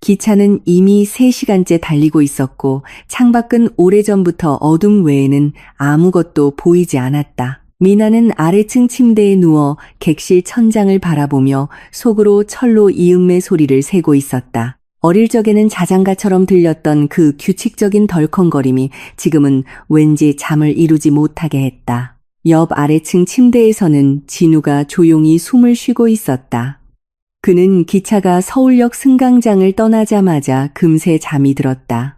기차는 이미 3시간째 달리고 있었고 창밖은 오래전부터 어둠 외에는 아무것도 보이지 않았다. 미나는 아래층 침대에 누워 객실 천장을 바라보며 속으로 철로 이음매 소리를 세고 있었다. 어릴 적에는 자장가처럼 들렸던 그 규칙적인 덜컹거림이 지금은 왠지 잠을 이루지 못하게 했다. 옆 아래층 침대에서는 진우가 조용히 숨을 쉬고 있었다. 그는 기차가 서울역 승강장을 떠나자마자 금세 잠이 들었다.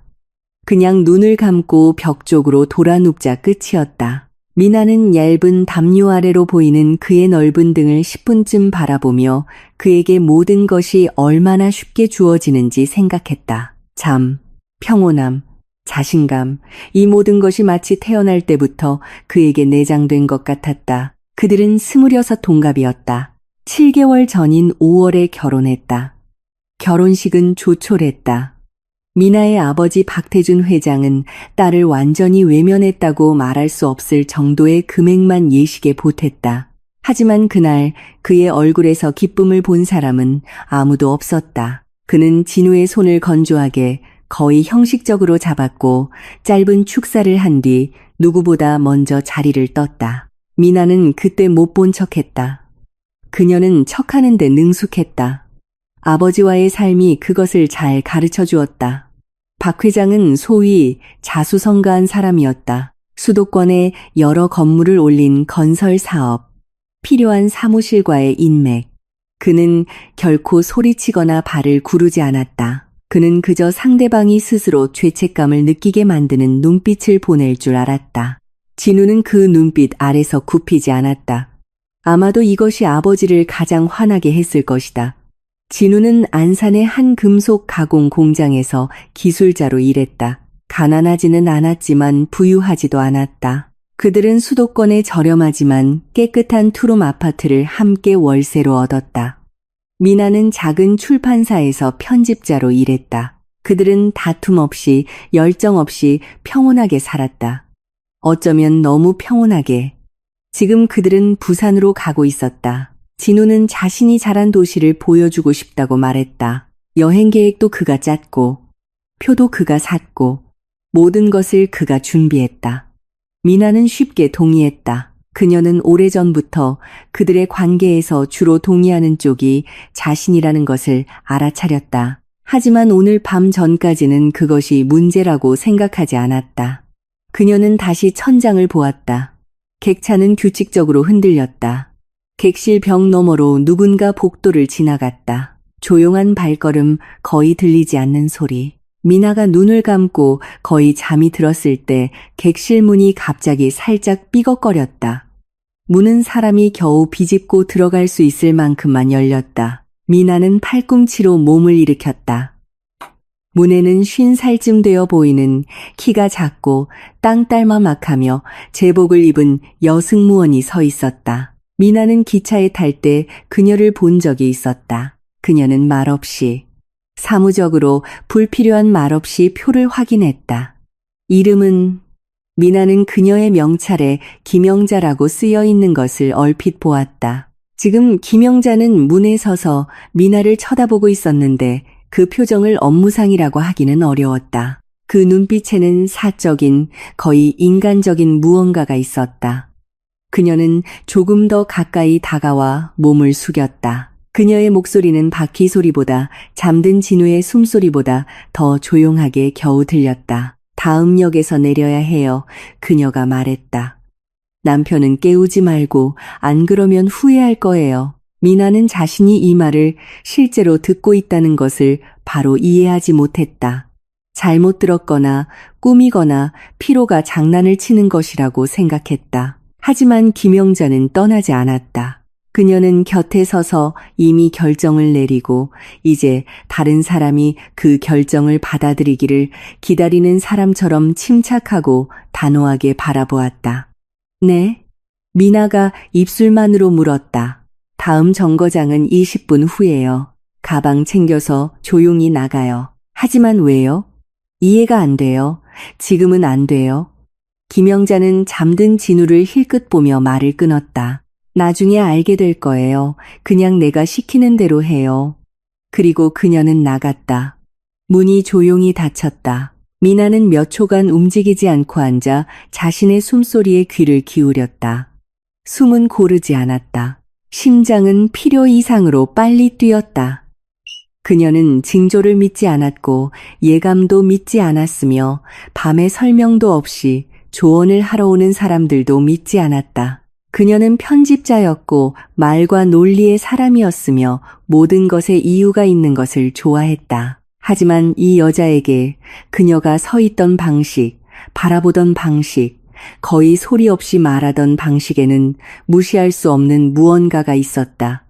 그냥 눈을 감고 벽 쪽으로 돌아 눕자 끝이었다. 미나는 얇은 담요 아래로 보이는 그의 넓은 등을 10분쯤 바라보며 그에게 모든 것이 얼마나 쉽게 주어지는지 생각했다. 잠, 평온함, 자신감, 이 모든 것이 마치 태어날 때부터 그에게 내장된 것 같았다. 그들은 26 동갑이었다. 7개월 전인 5월에 결혼했다. 결혼식은 조촐했다. 미나의 아버지 박태준 회장은 딸을 완전히 외면했다고 말할 수 없을 정도의 금액만 예식에 보탰다. 하지만 그날 그의 얼굴에서 기쁨을 본 사람은 아무도 없었다. 그는 진우의 손을 건조하게 거의 형식적으로 잡았고 짧은 축사를 한 뒤 누구보다 먼저 자리를 떴다. 미나는 그때 못 본 척했다. 그녀는 척하는 데 능숙했다. 아버지와의 삶이 그것을 잘 가르쳐 주었다. 박 회장은 소위 자수성가한 사람이었다. 수도권에 여러 건물을 올린 건설 사업, 필요한 사무실과의 인맥. 그는 결코 소리치거나 발을 구르지 않았다. 그는 그저 상대방이 스스로 죄책감을 느끼게 만드는 눈빛을 보낼 줄 알았다. 진우는 그 눈빛 아래서 굽히지 않았다. 아마도 이것이 아버지를 가장 화나게 했을 것이다. 진우는 안산의 한 금속 가공 공장에서 기술자로 일했다. 가난하지는 않았지만 부유하지도 않았다. 그들은 수도권의 저렴하지만 깨끗한 투룸 아파트를 함께 월세로 얻었다. 미나는 작은 출판사에서 편집자로 일했다. 그들은 다툼 없이 열정 없이 평온하게 살았다. 어쩌면 너무 평온하게. 지금 그들은 부산으로 가고 있었다. 진우는 자신이 자란 도시를 보여주고 싶다고 말했다. 여행 계획도 그가 짰고, 표도 그가 샀고, 모든 것을 그가 준비했다. 미나는 쉽게 동의했다. 그녀는 오래전부터 그들의 관계에서 주로 동의하는 쪽이 자신이라는 것을 알아차렸다. 하지만 오늘 밤 전까지는 그것이 문제라고 생각하지 않았다. 그녀는 다시 천장을 보았다. 객차는 규칙적으로 흔들렸다. 객실 벽 너머로 누군가 복도를 지나갔다. 조용한 발걸음, 거의 들리지 않는 소리. 미나가 눈을 감고 거의 잠이 들었을 때 객실 문이 갑자기 살짝 삐걱거렸다. 문은 사람이 겨우 비집고 들어갈 수 있을 만큼만 열렸다. 미나는 팔꿈치로 몸을 일으켰다. 문에는 50살쯤 되어 보이는 키가 작고 땅딸마막하며 제복을 입은 여승무원이 서 있었다. 미나는 기차에 탈 때 그녀를 본 적이 있었다. 그녀는 말없이, 사무적으로 불필요한 말없이 표를 확인했다. 이름은, 미나는 그녀의 명찰에 김영자라고 쓰여 있는 것을 얼핏 보았다. 지금 김영자는 문에 서서 미나를 쳐다보고 있었는데 그 표정을 업무상이라고 하기는 어려웠다. 그 눈빛에는 사적인, 거의 인간적인 무언가가 있었다. 그녀는 조금 더 가까이 다가와 몸을 숙였다. 그녀의 목소리는 바퀴 소리보다 잠든 진우의 숨소리보다 더 조용하게 겨우 들렸다. 다음 역에서 내려야 해요. 그녀가 말했다. 남편은 깨우지 말고 안 그러면 후회할 거예요. 미나는 자신이 이 말을 실제로 듣고 있다는 것을 바로 이해하지 못했다. 잘못 들었거나 꿈이거나 피로가 장난을 치는 것이라고 생각했다. 하지만 김영자는 떠나지 않았다. 그녀는 곁에 서서 이미 결정을 내리고 이제 다른 사람이 그 결정을 받아들이기를 기다리는 사람처럼 침착하고 단호하게 바라보았다. 네? 미나가 입술만으로 물었다. 다음 정거장은 20분 후예요. 가방 챙겨서 조용히 나가요. 하지만 왜요? 이해가 안 돼요. 지금은 안 돼요. 김영자는 잠든 진우를 힐끗 보며 말을 끊었다. 나중에 알게 될 거예요. 그냥 내가 시키는 대로 해요. 그리고 그녀는 나갔다. 문이 조용히 닫혔다. 미나는 몇 초간 움직이지 않고 앉아 자신의 숨소리에 귀를 기울였다. 숨은 고르지 않았다. 심장은 필요 이상으로 빨리 뛰었다. 그녀는 징조를 믿지 않았고 예감도 믿지 않았으며 밤에 설명도 없이 조언을 하러 오는 사람들도 믿지 않았다. 그녀는 편집자였고 말과 논리의 사람이었으며 모든 것에 이유가 있는 것을 좋아했다. 하지만 이 여자에게 그녀가 서 있던 방식, 바라보던 방식, 거의 소리 없이 말하던 방식에는 무시할 수 없는 무언가가 있었다.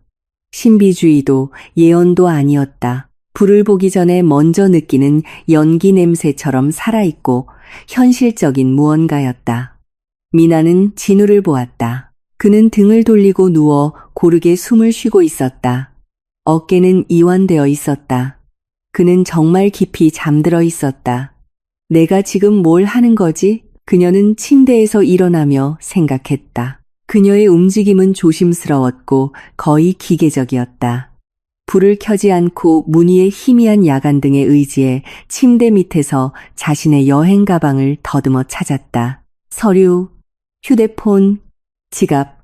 신비주의도 예언도 아니었다. 불을 보기 전에 먼저 느끼는 연기 냄새처럼 살아있고 현실적인 무언가였다. 미나는 진우를 보았다. 그는 등을 돌리고 누워 고르게 숨을 쉬고 있었다. 어깨는 이완되어 있었다. 그는 정말 깊이 잠들어 있었다. 내가 지금 뭘 하는 거지? 그녀는 침대에서 일어나며 생각했다. 그녀의 움직임은 조심스러웠고 거의 기계적이었다. 불을 켜지 않고 무늬의 희미한 야간등에 의지해 침대 밑에서 자신의 여행 가방을 더듬어 찾았다. 서류, 휴대폰, 지갑,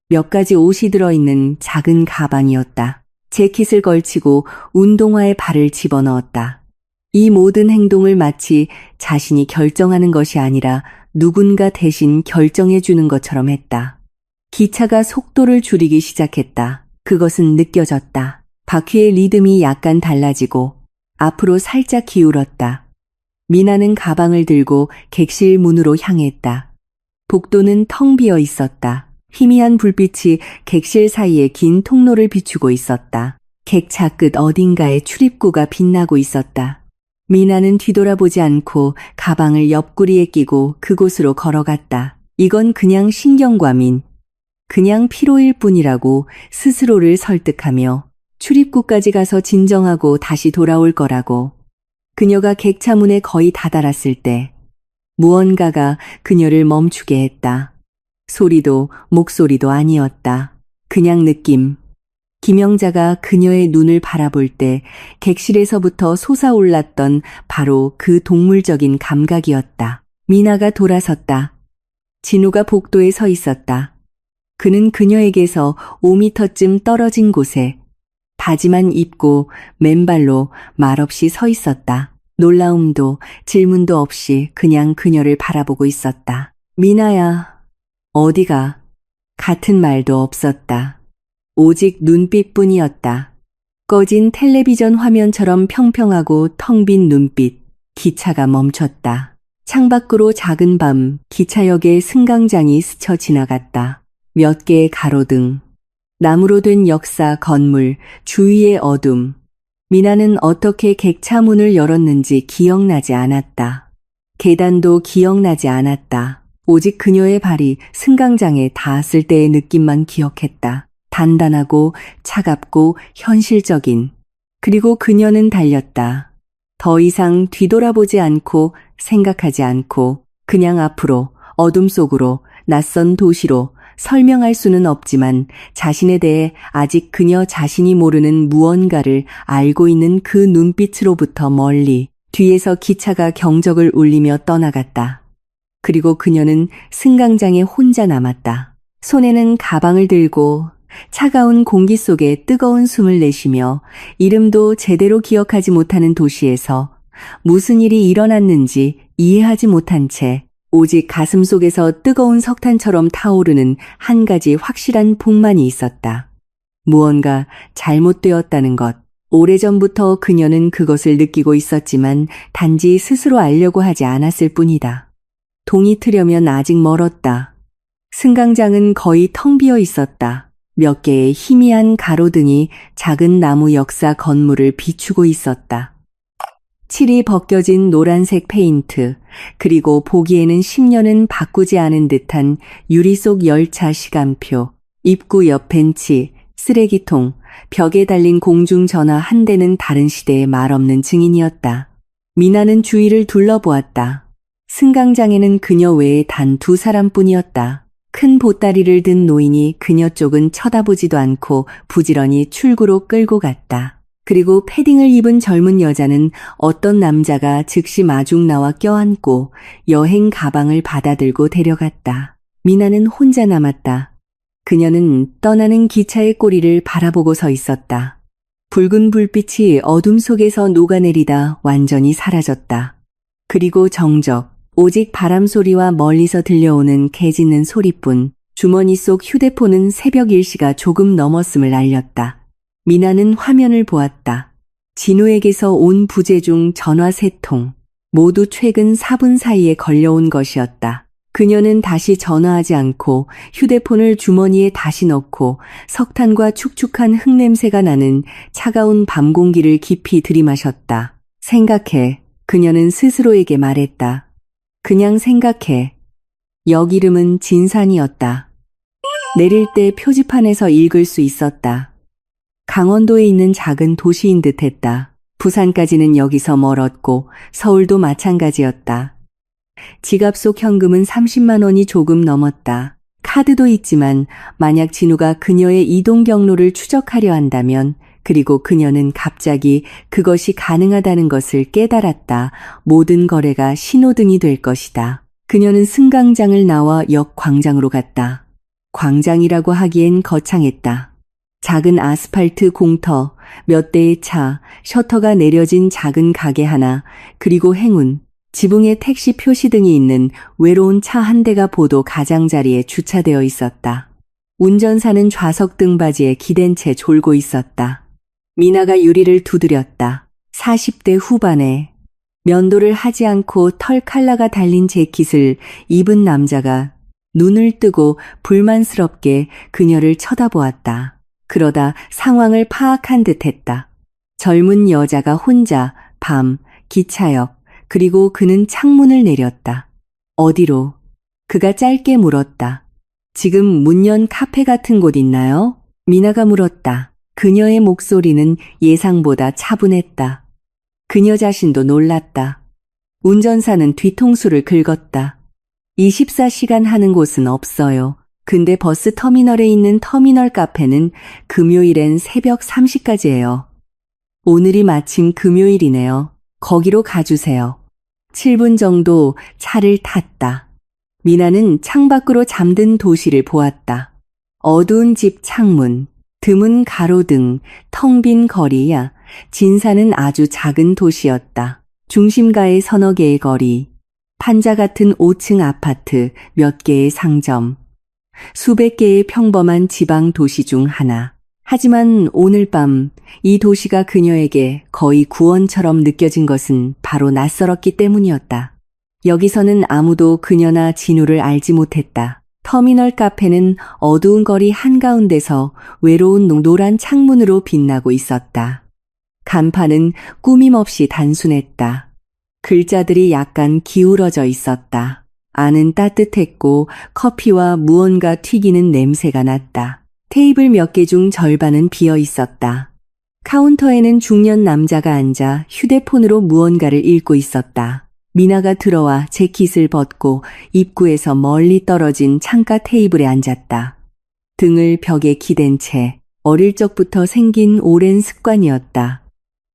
몇 가지 옷이 들어있는 작은 가방이었다. 재킷을 걸치고 운동화에 발을 집어넣었다. 이 모든 행동을 마치 자신이 결정하는 것이 아니라 누군가 대신 결정해 주는 것처럼 했다. 기차가 속도를 줄이기 시작했다. 그것은 느껴졌다. 바퀴의 리듬이 약간 달라지고 앞으로 살짝 기울었다. 미나는 가방을 들고 객실 문으로 향했다. 복도는 텅 비어 있었다. 희미한 불빛이 객실 사이의 긴 통로를 비추고 있었다. 객차 끝 어딘가에 출입구가 빛나고 있었다. 미나는 뒤돌아보지 않고 가방을 옆구리에 끼고 그곳으로 걸어갔다. 이건 그냥 신경과민, 그냥 피로일 뿐이라고 스스로를 설득하며 출입구까지 가서 진정하고 다시 돌아올 거라고. 그녀가 객차 문에 거의 다다랐을 때 무언가가 그녀를 멈추게 했다. 소리도 목소리도 아니었다. 그냥 느낌. 김영자가 그녀의 눈을 바라볼 때 객실에서부터 솟아올랐던 바로 그 동물적인 감각이었다. 미나가 돌아섰다. 진우가 복도에 서 있었다. 그는 그녀에게서 5미터쯤 떨어진 곳에 바지만 입고 맨발로 말없이 서 있었다. 놀라움도 질문도 없이 그냥 그녀를 바라보고 있었다. 미나야, 어디가? 같은 말도 없었다. 오직 눈빛뿐이었다. 꺼진 텔레비전 화면처럼 평평하고 텅 빈 눈빛. 기차가 멈췄다. 창밖으로 작은 밤 기차역의 승강장이 스쳐 지나갔다. 몇 개의 가로등, 나무로 된 역사 건물, 주위의 어둠. 미나는 어떻게 객차 문을 열었는지 기억나지 않았다. 계단도 기억나지 않았다. 오직 그녀의 발이 승강장에 닿았을 때의 느낌만 기억했다. 단단하고 차갑고 현실적인. 그리고 그녀는 달렸다. 더 이상 뒤돌아보지 않고 생각하지 않고 그냥 앞으로 어둠 속으로 낯선 도시로. 설명할 수는 없지만 자신에 대해 아직 그녀 자신이 모르는 무언가를 알고 있는 그 눈빛으로부터 멀리 뒤에서 기차가 경적을 울리며 떠나갔다. 그리고 그녀는 승강장에 혼자 남았다. 손에는 가방을 들고 차가운 공기 속에 뜨거운 숨을 내쉬며 이름도 제대로 기억하지 못하는 도시에서 무슨 일이 일어났는지 이해하지 못한 채 오직 가슴 속에서 뜨거운 석탄처럼 타오르는 한 가지 확실한 폭만이 있었다. 무언가 잘못되었다는 것. 오래전부터 그녀는 그것을 느끼고 있었지만 단지 스스로 알려고 하지 않았을 뿐이다. 동이 트려면 아직 멀었다. 승강장은 거의 텅 비어 있었다. 몇 개의 희미한 가로등이 작은 나무 역사 건물을 비추고 있었다. 칠이 벗겨진 노란색 페인트, 그리고 보기에는 10년은 바꾸지 않은 듯한 유리 속 열차 시간표, 입구 옆 벤치, 쓰레기통, 벽에 달린 공중전화 한 대는 다른 시대의 말없는 증인이었다. 미나는 주위를 둘러보았다. 승강장에는 그녀 외에 단 2사람뿐이었다. 큰 보따리를 든 노인이 그녀 쪽은 쳐다보지도 않고 부지런히 출구로 끌고 갔다. 그리고 패딩을 입은 젊은 여자는 어떤 남자가 즉시 마중 나와 껴안고 여행 가방을 받아들고 데려갔다. 미나는 혼자 남았다. 그녀는 떠나는 기차의 꼬리를 바라보고 서 있었다. 붉은 불빛이 어둠 속에서 녹아내리다 완전히 사라졌다. 그리고 정적, 오직 바람 소리와 멀리서 들려오는 개 짖는 소리뿐. 주머니 속 휴대폰은 새벽 1시가 조금 넘었음을 알렸다. 미나는 화면을 보았다. 진우에게서 온 부재 중 전화 3통. 모두 최근 4분 사이에 걸려온 것이었다. 그녀는 다시 전화하지 않고 휴대폰을 주머니에 다시 넣고 석탄과 축축한 흙냄새가 나는 차가운 밤 공기를 깊이 들이마셨다. 생각해. 그녀는 스스로에게 말했다. 그냥 생각해. 역 이름은 진산이었다. 내릴 때 표지판에서 읽을 수 있었다. 강원도에 있는 작은 도시인 듯했다. 부산까지는 여기서 멀었고 서울도 마찬가지였다. 지갑 속 현금은 30만 원이 조금 넘었다. 카드도 있지만 만약 진우가 그녀의 이동 경로를 추적하려 한다면, 그리고 그녀는 갑자기 그것이 가능하다는 것을 깨달았다. 모든 거래가 신호등이 될 것이다. 그녀는 승강장을 나와 역 광장으로 갔다. 광장이라고 하기엔 거창했다. 작은 아스팔트 공터, 몇 대의 차, 셔터가 내려진 작은 가게 하나, 그리고 행운, 지붕에 택시 표시등이 있는 외로운 차 한 대가 보도 가장자리에 주차되어 있었다. 운전사는 좌석 등받이에 기댄 채 졸고 있었다. 미나가 유리를 두드렸다. 40대 후반에 면도를 하지 않고 털 칼라가 달린 재킷을 입은 남자가 눈을 뜨고 불만스럽게 그녀를 쳐다보았다. 그러다 상황을 파악한 듯했다. 젊은 여자가 혼자 밤 기차역, 그리고 그는 창문을 내렸다. 어디로? 그가 짧게 물었다. 지금 문 연 카페 같은 곳 있나요? 미나가 물었다. 그녀의 목소리는 예상보다 차분했다. 그녀 자신도 놀랐다. 운전사는 뒤통수를 긁었다. 24시간 하는 곳은 없어요. 근데 버스 터미널에 있는 터미널 카페는 금요일엔 새벽 3시까지예요. 오늘이 마침 금요일이네요. 거기로 가주세요. 7분 정도 차를 탔다. 미나는 창밖으로 잠든 도시를 보았다. 어두운 집 창문, 드문 가로등, 텅 빈 거리야. 진산은 아주 작은 도시였다. 중심가의 서너 개의 거리, 판자 같은 5층 아파트, 몇 개의 상점, 수백 개의 평범한 지방 도시 중 하나. 하지만 오늘 밤 이 도시가 그녀에게 거의 구원처럼 느껴진 것은 바로 낯설었기 때문이었다. 여기서는 아무도 그녀나 진우를 알지 못했다. 터미널 카페는 어두운 거리 한가운데서 외로운 노란 창문으로 빛나고 있었다. 간판은 꾸밈없이 단순했다. 글자들이 약간 기울어져 있었다. 안은 따뜻했고 커피와 무언가 튀기는 냄새가 났다. 테이블 몇 개 중 절반은 비어 있었다. 카운터에는 중년 남자가 앉아 휴대폰으로 무언가를 읽고 있었다. 미나가 들어와 재킷을 벗고 입구에서 멀리 떨어진 창가 테이블에 앉았다. 등을 벽에 기댄 채. 어릴 적부터 생긴 오랜 습관이었다.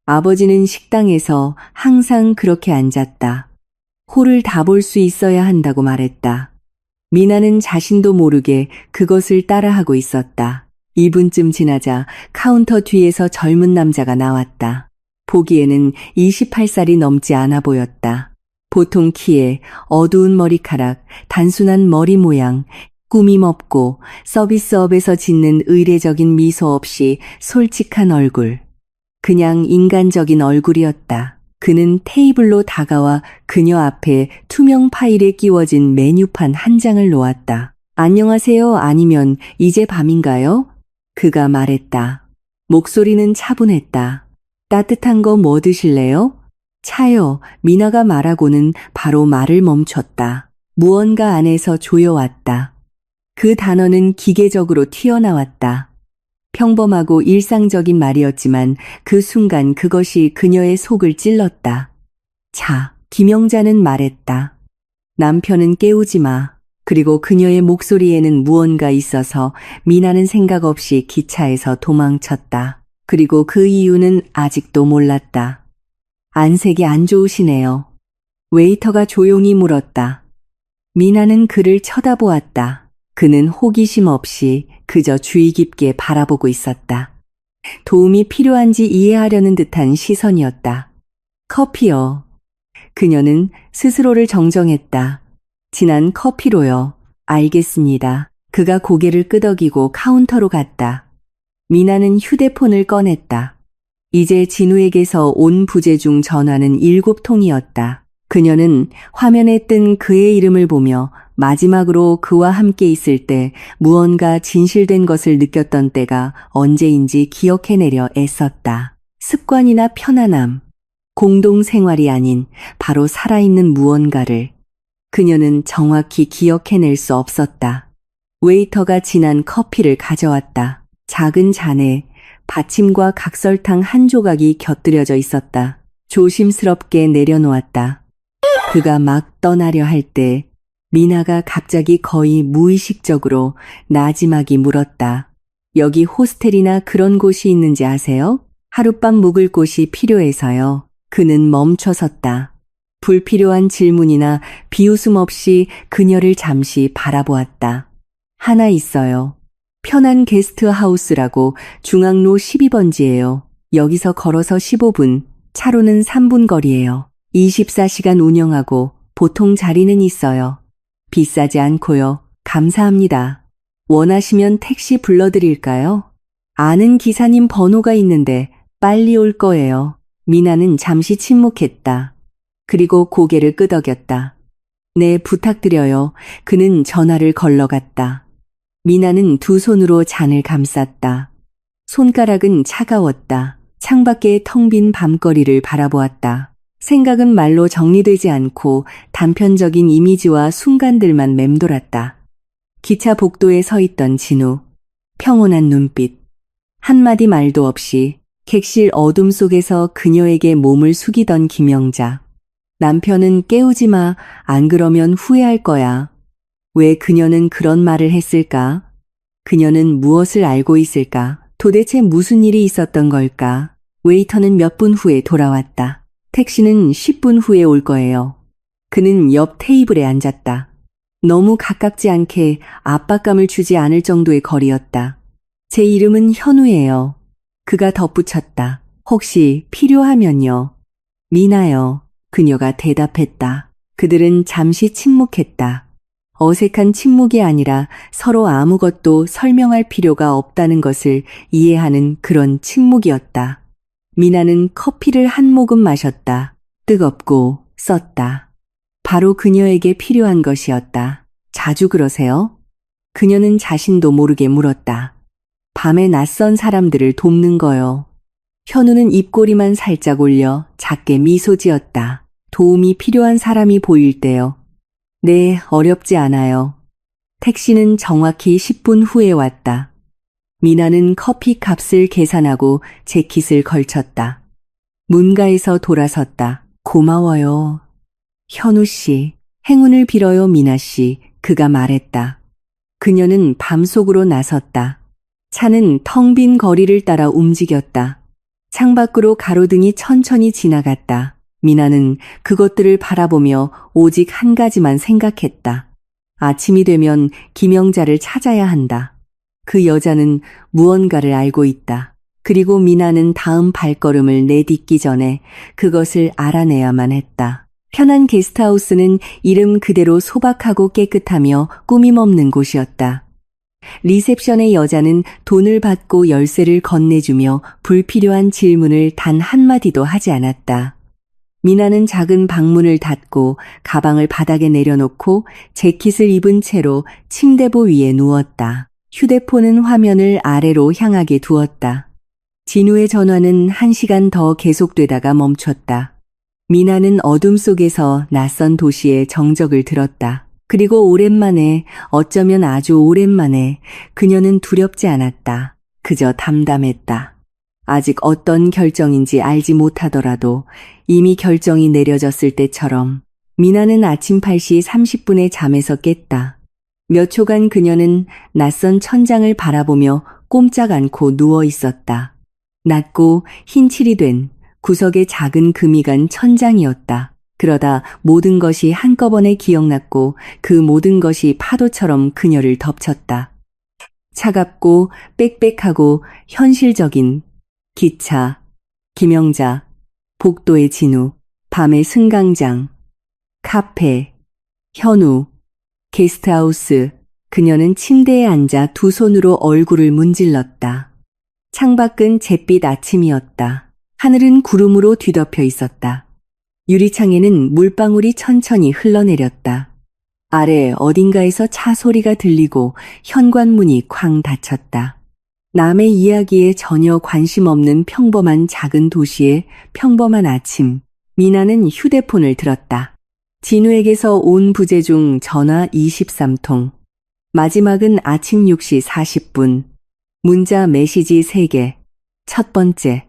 아버지는 식당에서 항상 그렇게 앉았다. 홀을 다 볼 수 있어야 한다고 말했다. 미나는 자신도 모르게 그것을 따라하고 있었다. 2분쯤 지나자 카운터 뒤에서 젊은 남자가 나왔다. 보기에는 28살이 넘지 않아 보였다. 보통 키에 어두운 머리카락, 단순한 머리 모양, 꾸밈 없고 서비스업에서 짓는 의례적인 미소 없이 솔직한 얼굴. 그냥 인간적인 얼굴이었다. 그는 테이블로 다가와 그녀 앞에 투명 파일에 끼워진 메뉴판 한 장을 놓았다. 안녕하세요, 아니면 이제 밤인가요? 그가 말했다. 목소리는 차분했다. 따뜻한 거 뭐 드실래요? 차요. 미나가 말하고는 바로 말을 멈췄다. 무언가 안에서 조여왔다. 그 단어는 기계적으로 튀어나왔다. 평범하고 일상적인 말이었지만 그 순간 그것이 그녀의 속을 찔렀다. 자, 김영자는 말했다. 남편은 깨우지 마. 그리고 그녀의 목소리에는 무언가 있어서 미나는 생각 없이 기차에서 도망쳤다. 그리고 그 이유는 아직도 몰랐다. 안색이 안 좋으시네요. 웨이터가 조용히 물었다. 미나는 그를 쳐다보았다. 그는 호기심 없이 그저 주의 깊게 바라보고 있었다. 도움이 필요한지 이해하려는 듯한 시선이었다. 커피요. 그녀는 스스로를 정정했다. 진한 커피로요. 알겠습니다. 그가 고개를 끄덕이고 카운터로 갔다. 미나는 휴대폰을 꺼냈다. 이제 진우에게서 온 부재중 전화는 7통이었다. 그녀는 화면에 뜬 그의 이름을 보며 마지막으로 그와 함께 있을 때 무언가 진실된 것을 느꼈던 때가 언제인지 기억해내려 애썼다. 습관이나 편안함, 공동생활이 아닌 바로 살아있는 무언가를 그녀는 정확히 기억해낼 수 없었다. 웨이터가 진한 커피를 가져왔다. 작은 잔에 받침과 각설탕 한 조각이 곁들여져 있었다. 조심스럽게 내려놓았다. 그가 막 떠나려 할 때 미나가 갑자기 거의 무의식적으로 나지막이 물었다. 여기 호스텔이나 그런 곳이 있는지 아세요? 하룻밤 묵을 곳이 필요해서요. 그는 멈춰섰다. 불필요한 질문이나 비웃음 없이 그녀를 잠시 바라보았다. 하나 있어요. 편한 게스트하우스라고 중앙로 12번지예요. 여기서 걸어서 15분, 차로는 3분 거리예요. 24시간 운영하고 보통 자리는 있어요. 비싸지 않고요. 감사합니다. 원하시면 택시 불러드릴까요? 아는 기사님 번호가 있는데 빨리 올 거예요. 미나는 잠시 침묵했다. 그리고 고개를 끄덕였다. 네, 부탁드려요. 그는 전화를 걸러갔다. 미나는 두 손으로 잔을 감쌌다. 손가락은 차가웠다. 창밖의 텅 빈 밤거리를 바라보았다. 생각은 말로 정리되지 않고 단편적인 이미지와 순간들만 맴돌았다. 기차 복도에 서 있던 진우, 평온한 눈빛, 한마디 말도 없이 객실 어둠 속에서 그녀에게 몸을 숙이던 김영자. 남편은 깨우지 마, 안 그러면 후회할 거야. 왜 그녀는 그런 말을 했을까? 그녀는 무엇을 알고 있을까? 도대체 무슨 일이 있었던 걸까? 웨이터는 몇 분 후에 돌아왔다. 택시는 10분 후에 올 거예요. 그는 옆 테이블에 앉았다. 너무 가깝지 않게 압박감을 주지 않을 정도의 거리였다. 제 이름은 현우예요. 그가 덧붙였다. 혹시 필요하면요. 미나요. 그녀가 대답했다. 그들은 잠시 침묵했다. 어색한 침묵이 아니라 서로 아무것도 설명할 필요가 없다는 것을 이해하는 그런 침묵이었다. 미나는 커피를 한 모금 마셨다. 뜨겁고 썼다. 바로 그녀에게 필요한 것이었다. 자주 그러세요? 그녀는 자신도 모르게 물었다. 밤에 낯선 사람들을 돕는 거요. 현우는 입꼬리만 살짝 올려 작게 미소 지었다. 도움이 필요한 사람이 보일 때요. 네, 어렵지 않아요. 택시는 정확히 10분 후에 왔다. 미나는 커피 값을 계산하고 재킷을 걸쳤다. 문가에서 돌아섰다. 고마워요. 현우 씨, 행운을 빌어요, 미나 씨. 그가 말했다. 그녀는 밤속으로 나섰다. 차는 텅 빈 거리를 따라 움직였다. 창밖으로 가로등이 천천히 지나갔다. 미나는 그것들을 바라보며 오직 한 가지만 생각했다. 아침이 되면 김영자를 찾아야 한다. 그 여자는 무언가를 알고 있다. 그리고 미나는 다음 발걸음을 내딛기 전에 그것을 알아내야만 했다. 편한 게스트하우스는 이름 그대로 소박하고 깨끗하며 꾸밈 없는 곳이었다. 리셉션의 여자는 돈을 받고 열쇠를 건네주며 불필요한 질문을 단 한마디도 하지 않았다. 미나는 작은 방문을 닫고 가방을 바닥에 내려놓고 재킷을 입은 채로 침대보 위에 누웠다. 휴대폰은 화면을 아래로 향하게 두었다. 진우의 전화는 1시간 더 계속되다가 멈췄다. 미나는 어둠 속에서 낯선 도시의 정적을 들었다. 그리고 오랜만에, 어쩌면 아주 오랜만에 그녀는 두렵지 않았다. 그저 담담했다. 아직 어떤 결정인지 알지 못하더라도 이미 결정이 내려졌을 때처럼 미나는 아침 8시 30분에 잠에서 깼다. 몇 초간 그녀는 낯선 천장을 바라보며 꼼짝 않고 누워 있었다. 낮고 흰 칠이 된 구석에 작은 금이 간 천장이었다. 그러다 모든 것이 한꺼번에 기억났고 그 모든 것이 파도처럼 그녀를 덮쳤다. 차갑고 빽빽하고 현실적인 기차, 김영자, 복도의 진우, 밤의 승강장, 카페, 현우, 게스트하우스. 그녀는 침대에 앉아 두 손으로 얼굴을 문질렀다. 창밖은 잿빛 아침이었다. 하늘은 구름으로 뒤덮여 있었다. 유리창에는 물방울이 천천히 흘러내렸다. 아래 어딘가에서 차 소리가 들리고 현관문이 쾅 닫혔다. 남의 이야기에 전혀 관심 없는 평범한 작은 도시의 평범한 아침. 미나는 휴대폰을 들었다. 진우에게서 온 부재 중 전화 23통. 마지막은 아침 6시 40분. 문자 메시지 3개. 첫 번째.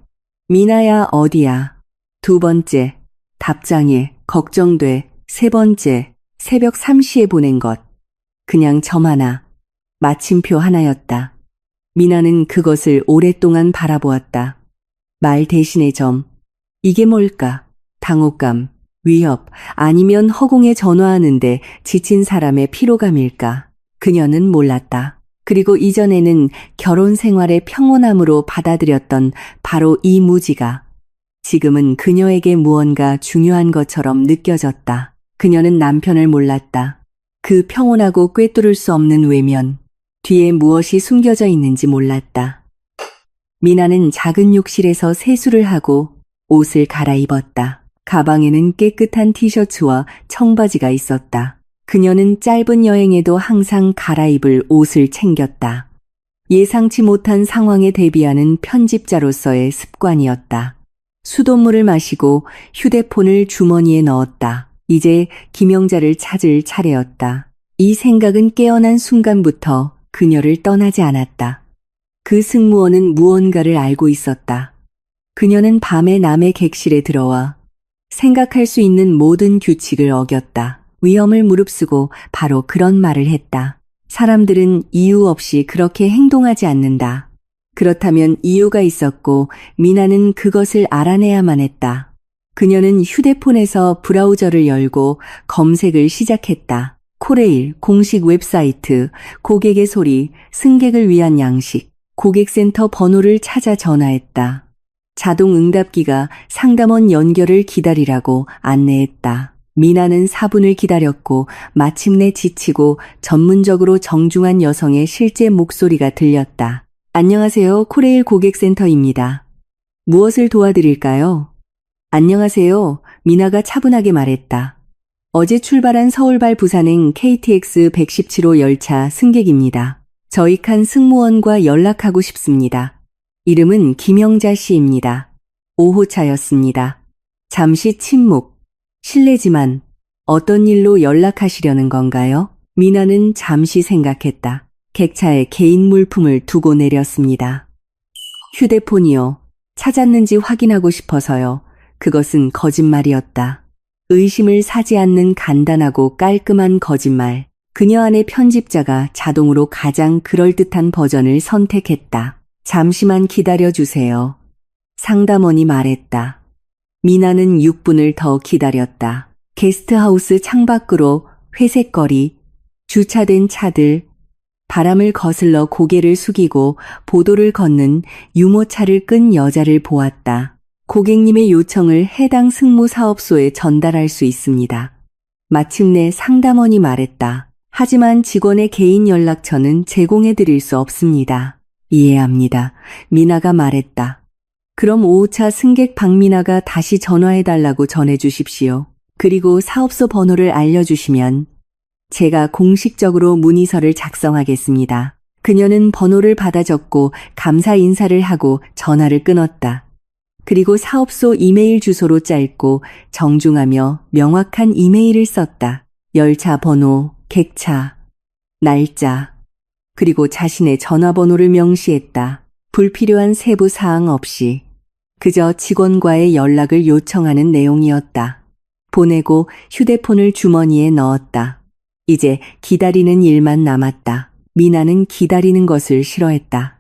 미나야 어디야? 두 번째. 답장해. 걱정돼. 세 번째. 새벽 3시에 보낸 것. 그냥 점 하나. 마침표 하나였다. 미나는 그것을 오랫동안 바라보았다. 말 대신의 점. 이게 뭘까? 당혹감, 위협, 아니면 허공에 전화하는데 지친 사람의 피로감일까? 그녀는 몰랐다. 그리고 이전에는 결혼 생활의 평온함으로 받아들였던 바로 이 무지가 지금은 그녀에게 무언가 중요한 것처럼 느껴졌다. 그녀는 남편을 몰랐다. 그 평온하고 꿰뚫을 수 없는 외면, 뒤에 무엇이 숨겨져 있는지 몰랐다. 미나는 작은 욕실에서 세수를 하고 옷을 갈아입었다. 가방에는 깨끗한 티셔츠와 청바지가 있었다. 그녀는 짧은 여행에도 항상 갈아입을 옷을 챙겼다. 예상치 못한 상황에 대비하는 편집자로서의 습관이었다. 수돗물을 마시고 휴대폰을 주머니에 넣었다. 이제 김영자를 찾을 차례였다. 이 생각은 깨어난 순간부터 그녀를 떠나지 않았다. 그 승무원은 무언가를 알고 있었다. 그녀는 밤에 남의 객실에 들어와 생각할 수 있는 모든 규칙을 어겼다. 위험을 무릅쓰고 바로 그런 말을 했다. 사람들은 이유 없이 그렇게 행동하지 않는다. 그렇다면 이유가 있었고 미나는 그것을 알아내야만 했다. 그녀는 휴대폰에서 브라우저를 열고 검색을 시작했다. 코레일 공식 웹사이트, 고객의 소리, 승객을 위한 양식, 고객센터 번호를 찾아 전화했다. 자동 응답기가 상담원 연결을 기다리라고 안내했다. 미나는 4분을 기다렸고 마침내 지치고 전문적으로 정중한 여성의 실제 목소리가 들렸다. 안녕하세요. 코레일 고객센터입니다. 무엇을 도와드릴까요? 안녕하세요. 미나가 차분하게 말했다. 어제 출발한 서울발 부산행 KTX 117호 열차 승객입니다. 저희 칸 승무원과 연락하고 싶습니다. 이름은 김영자 씨입니다. 5호차였습니다. 잠시 침묵. 실례지만 어떤 일로 연락하시려는 건가요? 미나는 잠시 생각했다. 객차에 개인 물품을 두고 내렸습니다. 휴대폰이요. 찾았는지 확인하고 싶어서요. 그것은 거짓말이었다. 의심을 사지 않는 간단하고 깔끔한 거짓말. 그녀 안의 편집자가 자동으로 가장 그럴듯한 버전을 선택했다. 잠시만 기다려주세요. 상담원이 말했다. 미나는 6분을 더 기다렸다. 게스트하우스 창밖으로 회색 거리, 주차된 차들, 바람을 거슬러 고개를 숙이고 보도를 걷는 유모차를 끈 여자를 보았다. 고객님의 요청을 해당 승무사업소에 전달할 수 있습니다. 마침내 상담원이 말했다. 하지만 직원의 개인 연락처는 제공해 드릴 수 없습니다. 이해합니다. 미나가 말했다. 그럼 5호차 승객 박미나가 다시 전화해달라고 전해주십시오. 그리고 사업소 번호를 알려주시면 제가 공식적으로 문의서를 작성하겠습니다. 그녀는 번호를 받아 적고 감사 인사를 하고 전화를 끊었다. 그리고 사업소 이메일 주소로 짧고 정중하며 명확한 이메일을 썼다. 열차 번호, 객차, 날짜, 그리고 자신의 전화번호를 명시했다. 불필요한 세부 사항 없이 그저 직원과의 연락을 요청하는 내용이었다. 보내고 휴대폰을 주머니에 넣었다. 이제 기다리는 일만 남았다. 미나는 기다리는 것을 싫어했다.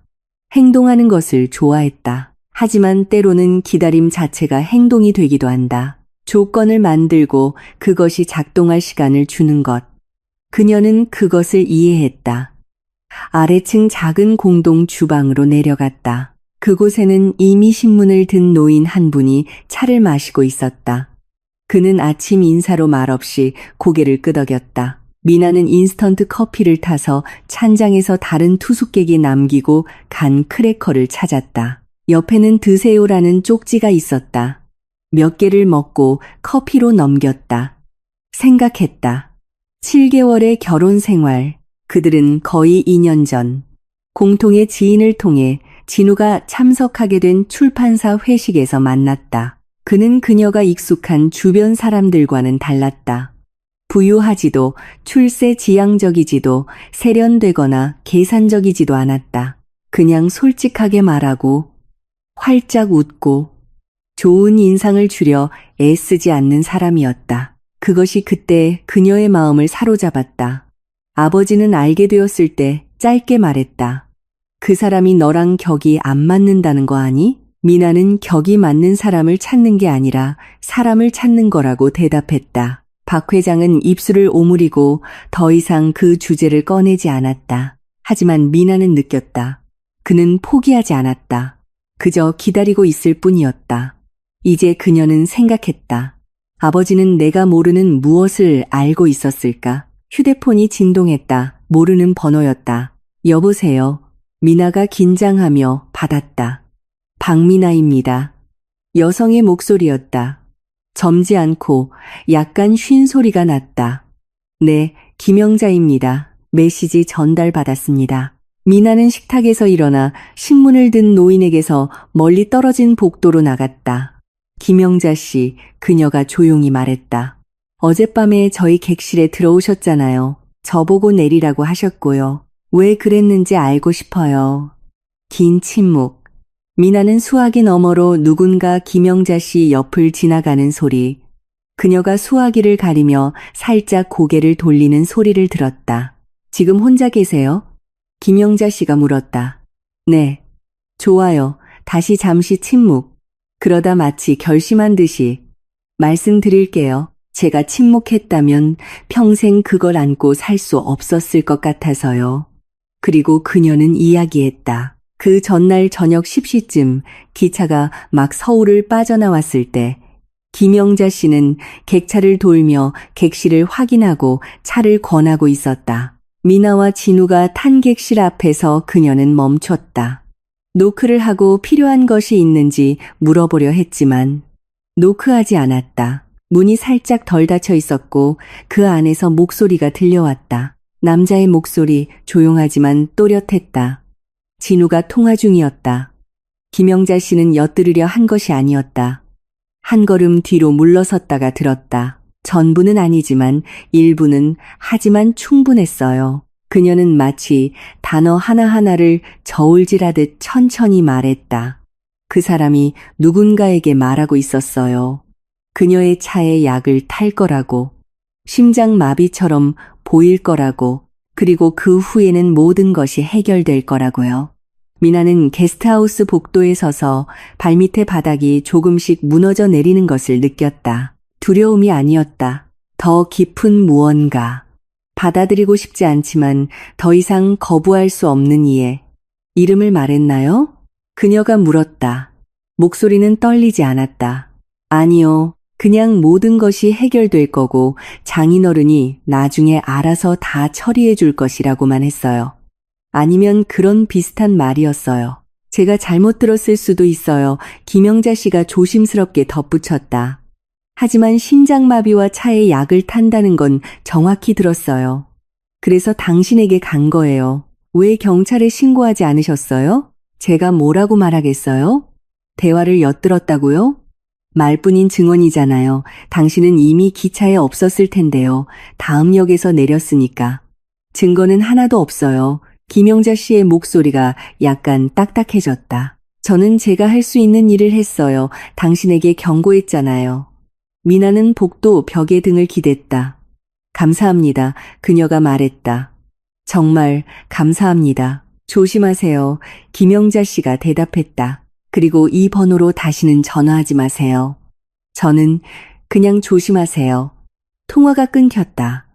행동하는 것을 좋아했다. 하지만 때로는 기다림 자체가 행동이 되기도 한다. 조건을 만들고 그것이 작동할 시간을 주는 것. 그녀는 그것을 이해했다. 아래층 작은 공동 주방으로 내려갔다. 그곳에는 이미 신문을 든 노인 한 분이 차를 마시고 있었다. 그는 아침 인사로 말없이 고개를 끄덕였다. 미나는 인스턴트 커피를 타서 찬장에서 다른 투숙객이 남기고 간 크래커를 찾았다. 옆에는 드세요라는 쪽지가 있었다. 몇 개를 먹고 커피로 넘겼다. 생각했다. 7개월의 결혼 생활. 그들은 거의 2년 전 공통의 지인을 통해 진우가 참석하게 된 출판사 회식에서 만났다. 그는 그녀가 익숙한 주변 사람들과는 달랐다. 부유하지도 출세지향적이지도 세련되거나 계산적이지도 않았다. 그냥 솔직하게 말하고 활짝 웃고 좋은 인상을 주려 애쓰지 않는 사람이었다. 그것이 그때 그녀의 마음을 사로잡았다. 아버지는 알게 되었을 때 짧게 말했다. 그 사람이 너랑 격이 안 맞는다는 거 아니? 미나는 격이 맞는 사람을 찾는 게 아니라 사람을 찾는 거라고 대답했다. 박 회장은 입술을 오므리고 더 이상 그 주제를 꺼내지 않았다. 하지만 미나는 느꼈다. 그는 포기하지 않았다. 그저 기다리고 있을 뿐이었다. 이제 그녀는 생각했다. 아버지는 내가 모르는 무엇을 알고 있었을까? 휴대폰이 진동했다. 모르는 번호였다. 여보세요. 미나가 긴장하며 받았다. 박미나입니다. 여성의 목소리였다. 젊지 않고 약간 쉰 소리가 났다. 네, 김영자입니다. 메시지 전달받았습니다. 미나는 식탁에서 일어나 신문을 든 노인에게서 멀리 떨어진 복도로 나갔다. 김영자 씨, 그녀가 조용히 말했다. 어젯밤에 저희 객실에 들어오셨잖아요. 저보고 내리라고 하셨고요. 왜 그랬는지 알고 싶어요. 긴 침묵. 미나는 수화기 너머로 누군가 김영자 씨 옆을 지나가는 소리, 그녀가 수화기를 가리며 살짝 고개를 돌리는 소리를 들었다. 지금 혼자 계세요? 김영자 씨가 물었다. 네. 좋아요. 다시 잠시 침묵. 그러다 마치 결심한 듯이 말씀드릴게요. 제가 침묵했다면 평생 그걸 안고 살 수 없었을 것 같아서요. 그리고 그녀는 이야기했다. 그 전날 저녁 10시쯤 기차가 막 서울을 빠져나왔을 때 김영자 씨는 객차를 돌며 객실을 확인하고 차를 권하고 있었다. 미나와 진우가 탄 객실 앞에서 그녀는 멈췄다. 노크를 하고 필요한 것이 있는지 물어보려 했지만 노크하지 않았다. 문이 살짝 덜 닫혀 있었고 그 안에서 목소리가 들려왔다. 남자의 목소리, 조용하지만 또렷했다. 진우가 통화 중이었다. 김영자 씨는 엿들으려 한 것이 아니었다. 한 걸음 뒤로 물러섰다가 들었다. 전부는 아니지만 일부는, 하지만 충분했어요. 그녀는 마치 단어 하나하나를 저울질하듯 천천히 말했다. 그 사람이 누군가에게 말하고 있었어요. 그녀의 차에 약을 탈 거라고, 심장마비처럼 보일 거라고, 그리고 그 후에는 모든 것이 해결될 거라고요. 미나는 게스트하우스 복도에 서서 발밑의 바닥이 조금씩 무너져 내리는 것을 느꼈다. 두려움이 아니었다. 더 깊은 무언가. 받아들이고 싶지 않지만 더 이상 거부할 수 없는 이해. 이름을 말했나요? 그녀가 물었다. 목소리는 떨리지 않았다. 아니요. 그냥 모든 것이 해결될 거고 장인어른이 나중에 알아서 다 처리해 줄 것이라고만 했어요. 아니면 그런 비슷한 말이었어요. 제가 잘못 들었을 수도 있어요. 김영자 씨가 조심스럽게 덧붙였다. 하지만 심장마비와 차에 약을 탄다는 건 정확히 들었어요. 그래서 당신에게 간 거예요. 왜 경찰에 신고하지 않으셨어요? 제가 뭐라고 말하겠어요? 대화를 엿들었다고요? 말뿐인 증언이잖아요. 당신은 이미 기차에 없었을 텐데요. 다음 역에서 내렸으니까. 증거는 하나도 없어요. 김영자 씨의 목소리가 약간 딱딱해졌다. 저는 제가 할 수 있는 일을 했어요. 당신에게 경고했잖아요. 미나는 복도 벽에 등을 기댔다. 감사합니다. 그녀가 말했다. 정말 감사합니다. 조심하세요. 김영자 씨가 대답했다. 그리고 이 번호로 다시는 전화하지 마세요. 저는 그냥 조심하세요. 통화가 끊겼다.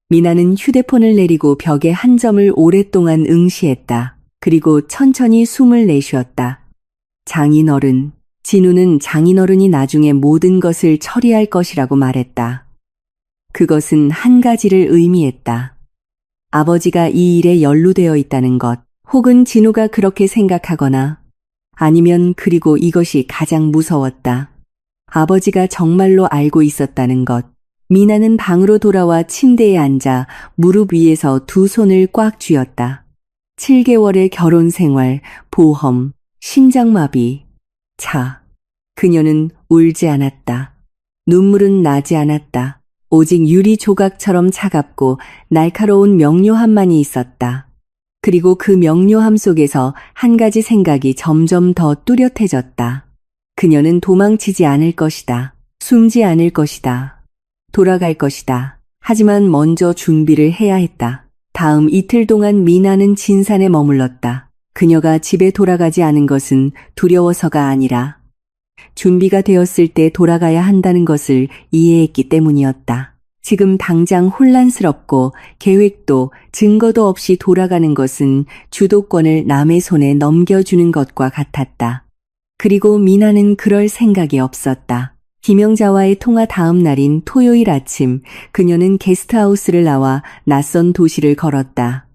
미나는 휴대폰을 내리고 벽에 한 점을 오랫동안 응시했다. 그리고 천천히 숨을 내쉬었다. 장인어른, 진우는 장인어른이 나중에 모든 것을 처리할 것이라고 말했다. 그것은 한 가지를 의미했다. 아버지가 이 일에 연루되어 있다는 것, 혹은 진우가 그렇게 생각하거나 아니면 그리고 이것이 가장 무서웠다. 아버지가 정말로 알고 있었다는 것. 미나는 방으로 돌아와 침대에 앉아 무릎 위에서 두 손을 꽉 쥐었다. 7개월의 결혼 생활, 보험, 심장마비, 차. 그녀는 울지 않았다. 눈물은 나지 않았다. 오직 유리 조각처럼 차갑고 날카로운 명료함만이 있었다. 그리고 그 명료함 속에서 한 가지 생각이 점점 더 뚜렷해졌다. 그녀는 도망치지 않을 것이다. 숨지 않을 것이다. 돌아갈 것이다. 하지만 먼저 준비를 해야 했다. 다음 이틀 동안 미나는 진산에 머물렀다. 그녀가 집에 돌아가지 않은 것은 두려워서가 아니라 준비가 되었을 때 돌아가야 한다는 것을 이해했기 때문이었다. 지금 당장 혼란스럽고 계획도 증거도 없이 돌아가는 것은 주도권을 남의 손에 넘겨주는 것과 같았다. 그리고 미나는 그럴 생각이 없었다. 김영자와의 통화 다음 날인 토요일 아침, 그녀는 게스트하우스를 나와 낯선 도시를 걸었다.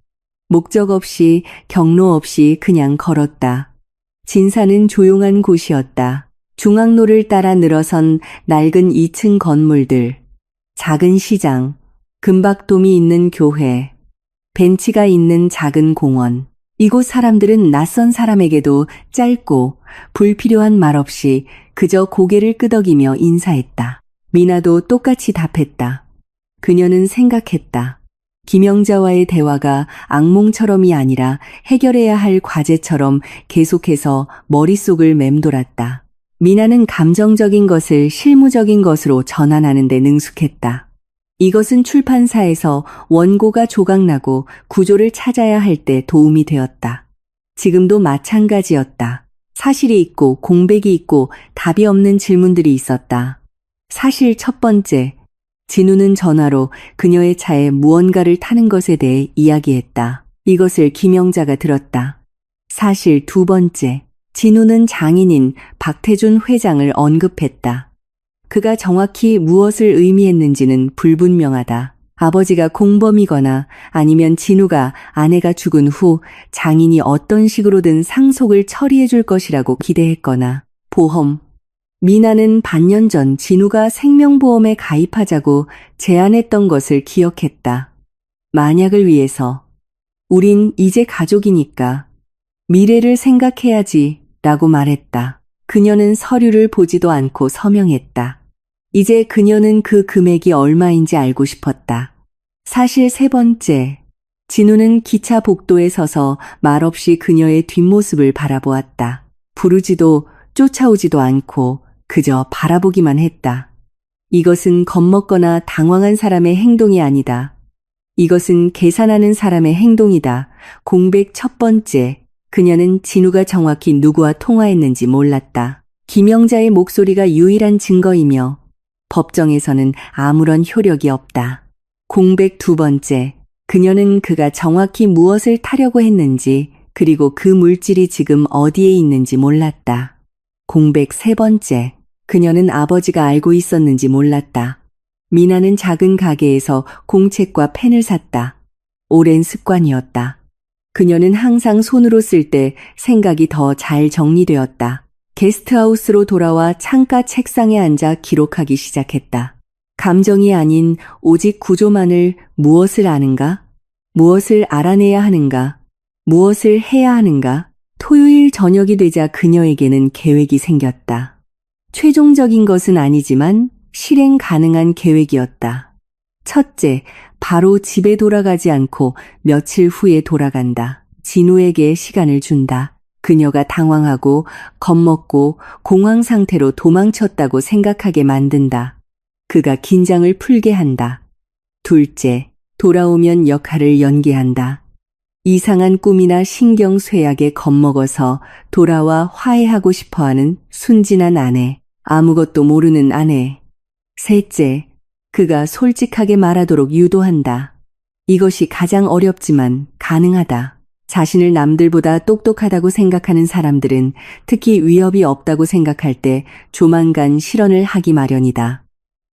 목적 없이, 경로 없이 그냥 걸었다. 진사는 조용한 곳이었다. 중앙로를 따라 늘어선 낡은 2층 건물들, 작은 시장, 금박돔이 있는 교회, 벤치가 있는 작은 공원. 이곳 사람들은 낯선 사람에게도 짧고 불필요한 말 없이 그저 고개를 끄덕이며 인사했다. 미나도 똑같이 답했다. 그녀는 생각했다. 김영자와의 대화가 악몽처럼이 아니라 해결해야 할 과제처럼 계속해서 머릿속을 맴돌았다. 미나는 감정적인 것을 실무적인 것으로 전환하는 데 능숙했다. 이것은 출판사에서 원고가 조각나고 구조를 찾아야 할 때 도움이 되었다. 지금도 마찬가지였다. 사실이 있고 공백이 있고 답이 없는 질문들이 있었다. 사실 첫 번째, 진우는 전화로 그녀의 차에 무언가를 타는 것에 대해 이야기했다. 이것을 김영자가 들었다. 사실 두 번째, 진우는 장인인 박태준 회장을 언급했다. 그가 정확히 무엇을 의미했는지는 불분명하다. 아버지가 공범이거나 아니면 진우가 아내가 죽은 후 장인이 어떤 식으로든 상속을 처리해 줄 것이라고 기대했거나 보험. 미나는 반년 전 진우가 생명보험에 가입하자고 제안했던 것을 기억했다. 만약을 위해서 우린 이제 가족이니까 미래를 생각해야지 라고 말했다. 그녀는 서류를 보지도 않고 서명했다. 이제 그녀는 그 금액이 얼마인지 알고 싶었다. 사실 세 번째, 진우는 기차 복도에 서서 말없이 그녀의 뒷모습을 바라보았다. 부르지도 쫓아오지도 않고 그저 바라보기만 했다. 이것은 겁먹거나 당황한 사람의 행동이 아니다. 이것은 계산하는 사람의 행동이다. 공백 첫 번째, 그녀는 진우가 정확히 누구와 통화했는지 몰랐다. 김영자의 목소리가 유일한 증거이며 법정에서는 아무런 효력이 없다. 공백 두 번째, 그녀는 그가 정확히 무엇을 타려고 했는지 그리고 그 물질이 지금 어디에 있는지 몰랐다. 공백 세 번째, 그녀는 아버지가 알고 있었는지 몰랐다. 미나는 작은 가게에서 공책과 펜을 샀다. 오랜 습관이었다. 그녀는 항상 손으로 쓸 때 생각이 더 잘 정리되었다. 게스트하우스로 돌아와 창가 책상에 앉아 기록하기 시작했다. 감정이 아닌 오직 구조만을 무엇을 아는가? 무엇을 알아내야 하는가? 무엇을 해야 하는가? 토요일 저녁이 되자 그녀에게는 계획이 생겼다. 최종적인 것은 아니지만 실행 가능한 계획이었다. 첫째, 바로 집에 돌아가지 않고 며칠 후에 돌아간다. 진우에게 시간을 준다. 그녀가 당황하고 겁먹고 공황 상태로 도망쳤다고 생각하게 만든다. 그가 긴장을 풀게 한다. 둘째, 돌아오면 역할을 연기한다. 이상한 꿈이나 신경쇠약에 겁먹어서 돌아와 화해하고 싶어하는 순진한 아내, 아무것도 모르는 아내. 셋째, 그가 솔직하게 말하도록 유도한다. 이것이 가장 어렵지만 가능하다. 자신을 남들보다 똑똑하다고 생각하는 사람들은 특히 위협이 없다고 생각할 때 조만간 실언을 하기 마련이다.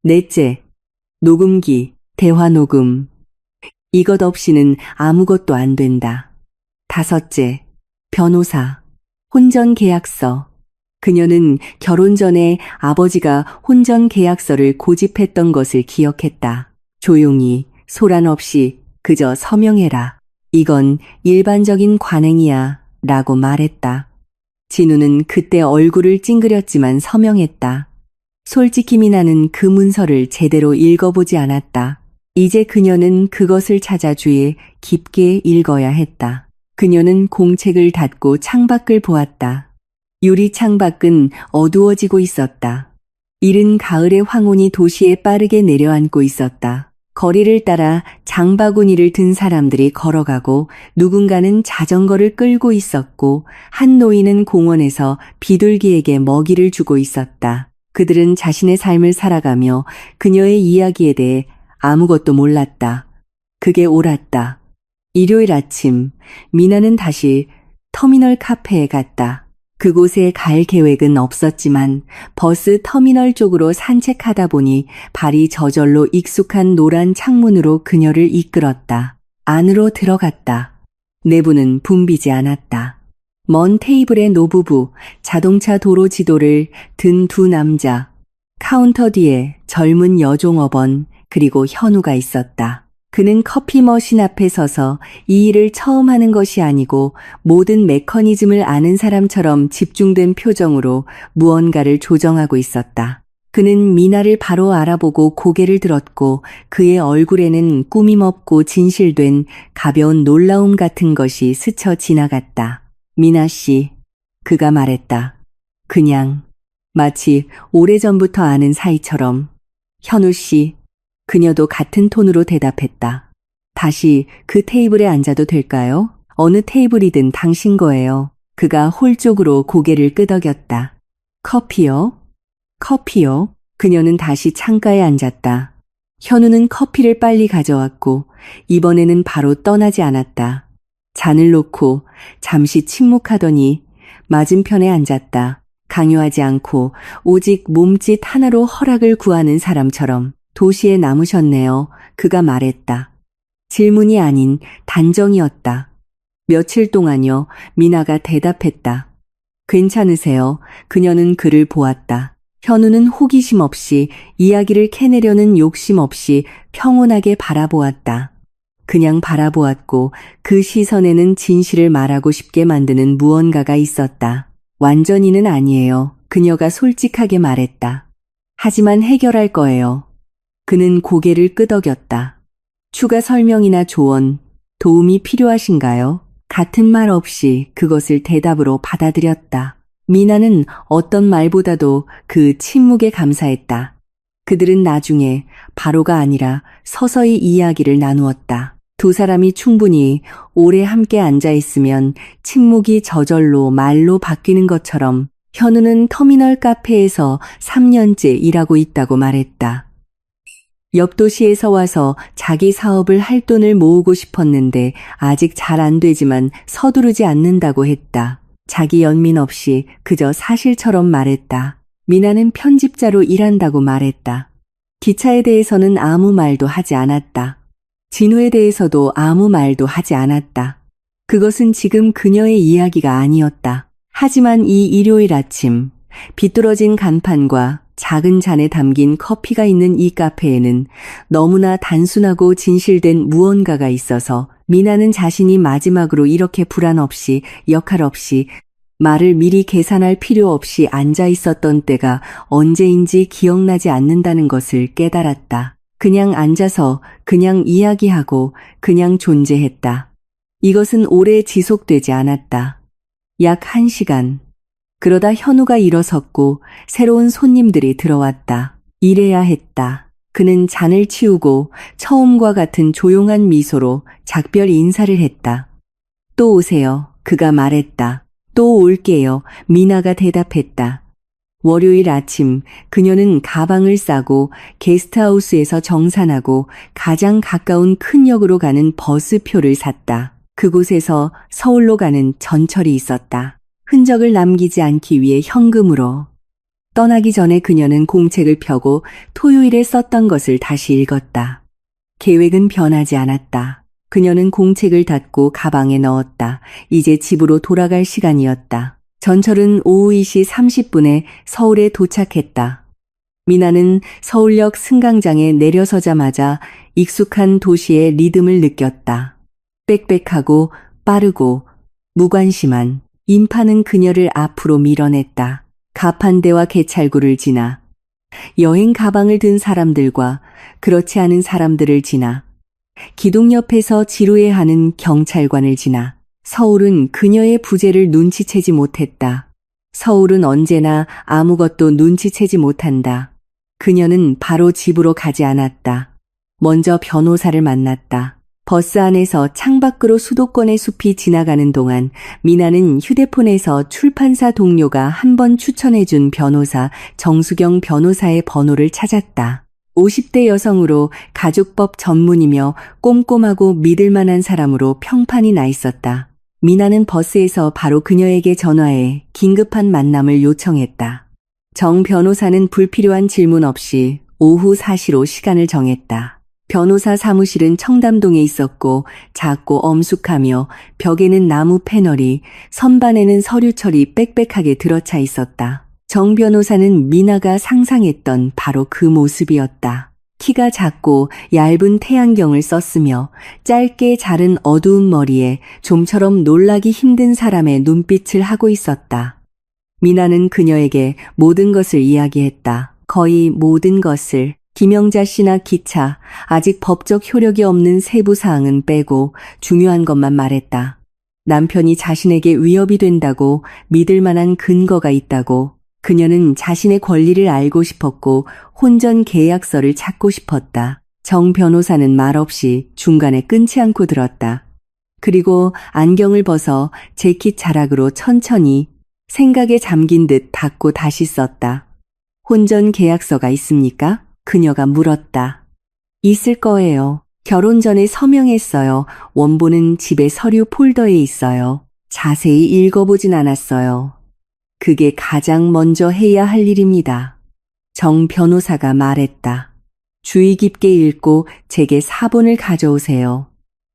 넷째, 녹음기, 대화 녹음. 이것 없이는 아무것도 안 된다. 다섯째, 변호사, 혼전 계약서. 그녀는 결혼 전에 아버지가 혼전 계약서를 고집했던 것을 기억했다. 조용히, 소란 없이 그저 서명해라. 이건 일반적인 관행이야 라고 말했다. 진우는 그때 얼굴을 찡그렸지만 서명했다. 솔직히 미나는 그 문서를 제대로 읽어보지 않았다. 이제 그녀는 그것을 찾아 주위에 깊게 읽어야 했다. 그녀는 공책을 닫고 창밖을 보았다. 유리 창밖은 어두워지고 있었다. 이른 가을의 황혼이 도시에 빠르게 내려앉고 있었다. 거리를 따라 장바구니를 든 사람들이 걸어가고 누군가는 자전거를 끌고 있었고 한 노인은 공원에서 비둘기에게 먹이를 주고 있었다. 그들은 자신의 삶을 살아가며 그녀의 이야기에 대해 아무것도 몰랐다. 그게 옳았다. 일요일 아침, 미나는 다시 터미널 카페에 갔다. 그곳에 갈 계획은 없었지만 버스 터미널 쪽으로 산책하다 보니 발이 저절로 익숙한 노란 창문으로 그녀를 이끌었다. 안으로 들어갔다. 내부는 붐비지 않았다. 먼 테이블의 노부부, 자동차 도로 지도를 든 두 남자, 카운터 뒤에 젊은 여종업원, 그리고 현우가 있었다. 그는 커피 머신 앞에 서서 이 일을 처음 하는 것이 아니고 모든 메커니즘을 아는 사람처럼 집중된 표정으로 무언가를 조정하고 있었다. 그는 미나를 바로 알아보고 고개를 들었고 그의 얼굴에는 꾸밈없고 진실된 가벼운 놀라움 같은 것이 스쳐 지나갔다. 미나 씨, 그가 말했다. 그냥 마치 오래전부터 아는 사이처럼. 현우 씨, 그녀도 같은 톤으로 대답했다. 다시 그 테이블에 앉아도 될까요? 어느 테이블이든 당신 거예요. 그가 홀 쪽으로 고개를 끄덕였다. 커피요? 커피요? 그녀는 다시 창가에 앉았다. 현우는 커피를 빨리 가져왔고 이번에는 바로 떠나지 않았다. 잔을 놓고 잠시 침묵하더니 맞은편에 앉았다. 강요하지 않고 오직 몸짓 하나로 허락을 구하는 사람처럼. 도시에 남으셨네요. 그가 말했다. 질문이 아닌 단정이었다. 며칠 동안요. 미나가 대답했다. 괜찮으세요? 그녀는 그를 보았다. 현우는 호기심 없이 이야기를 캐내려는 욕심 없이 평온하게 바라보았다. 그냥 바라보았고 그 시선에는 진실을 말하고 싶게 만드는 무언가가 있었다. 완전히는 아니에요. 그녀가 솔직하게 말했다. 하지만 해결할 거예요. 그는 고개를 끄덕였다. 추가 설명이나 조언, 도움이 필요하신가요? 같은 말 없이 그것을 대답으로 받아들였다. 미나는 어떤 말보다도 그 침묵에 감사했다. 그들은 나중에 바로가 아니라 서서히 이야기를 나누었다. 두 사람이 충분히 오래 함께 앉아 있으면 침묵이 저절로 말로 바뀌는 것처럼 현우는 터미널 카페에서 3년째 일하고 있다고 말했다. 옆 도시에서 와서 자기 사업을 할 돈을 모으고 싶었는데 아직 잘 안 되지만 서두르지 않는다고 했다. 자기 연민 없이 그저 사실처럼 말했다. 미나는 편집자로 일한다고 말했다. 기차에 대해서는 아무 말도 하지 않았다. 진우에 대해서도 아무 말도 하지 않았다. 그것은 지금 그녀의 이야기가 아니었다. 하지만 이 일요일 아침, 비뚤어진 간판과 작은 잔에 담긴 커피가 있는 이 카페에는 너무나 단순하고 진실된 무언가가 있어서 미나는 자신이 마지막으로 이렇게 불안 없이 역할 없이 말을 미리 계산할 필요 없이 앉아 있었던 때가 언제인지 기억나지 않는다는 것을 깨달았다. 그냥 앉아서 그냥 이야기하고 그냥 존재했다. 이것은 오래 지속되지 않았다. 약 1시간. 그러다 현우가 일어섰고 새로운 손님들이 들어왔다. 일해야 했다. 그는 잔을 치우고 처음과 같은 조용한 미소로 작별 인사를 했다. 또 오세요. 그가 말했다. 또 올게요. 미나가 대답했다. 월요일 아침 그녀는 가방을 싸고 게스트하우스에서 정산하고 가장 가까운 큰 역으로 가는 버스표를 샀다. 그곳에서 서울로 가는 전철이 있었다. 흔적을 남기지 않기 위해 현금으로. 떠나기 전에 그녀는 공책을 펴고 토요일에 썼던 것을 다시 읽었다. 계획은 변하지 않았다. 그녀는 공책을 닫고 가방에 넣었다. 이제 집으로 돌아갈 시간이었다. 전철은 오후 2시 30분에 서울에 도착했다. 미나는 서울역 승강장에 내려서자마자 익숙한 도시의 리듬을 느꼈다. 빽빽하고 빠르고 무관심한 인파는 그녀를 앞으로 밀어냈다. 가판대와 개찰구를 지나 여행 가방을 든 사람들과 그렇지 않은 사람들을 지나 기둥 옆에서 지루해하는 경찰관을 지나 서울은 그녀의 부재를 눈치채지 못했다. 서울은 언제나 아무것도 눈치채지 못한다. 그녀는 바로 집으로 가지 않았다. 먼저 변호사를 만났다. 버스 안에서 창밖으로 수도권의 숲이 지나가는 동안 미나는 휴대폰에서 출판사 동료가 한 번 추천해준 변호사 정수경 변호사의 번호를 찾았다. 50대 여성으로 가족법 전문이며 꼼꼼하고 믿을 만한 사람으로 평판이 나 있었다. 미나는 버스에서 바로 그녀에게 전화해 긴급한 만남을 요청했다. 정 변호사는 불필요한 질문 없이 오후 4시로 시간을 정했다. 변호사 사무실은 청담동에 있었고 작고 엄숙하며 벽에는 나무 패널이, 선반에는 서류철이 빽빽하게 들어차 있었다. 정 변호사는 미나가 상상했던 바로 그 모습이었다. 키가 작고 얇은 태양경을 썼으며 짧게 자른 어두운 머리에 좀처럼 놀라기 힘든 사람의 눈빛을 하고 있었다. 미나는 그녀에게 모든 것을 이야기했다. 거의 모든 것을. 김영자 씨나 기차, 아직 법적 효력이 없는 세부 사항은 빼고 중요한 것만 말했다. 남편이 자신에게 위협이 된다고, 믿을 만한 근거가 있다고. 그녀는 자신의 권리를 알고 싶었고 혼전 계약서를 찾고 싶었다. 정 변호사는 말없이 중간에 끊지 않고 들었다. 그리고 안경을 벗어 재킷 자락으로 천천히 생각에 잠긴 듯 닫고 다시 썼다. 혼전 계약서가 있습니까? 그녀가 물었다. 있을 거예요. 결혼 전에 서명했어요. 원본은 집에 서류 폴더에 있어요. 자세히 읽어보진 않았어요. 그게 가장 먼저 해야 할 일입니다. 정 변호사가 말했다. 주의 깊게 읽고 제게 사본을 가져오세요.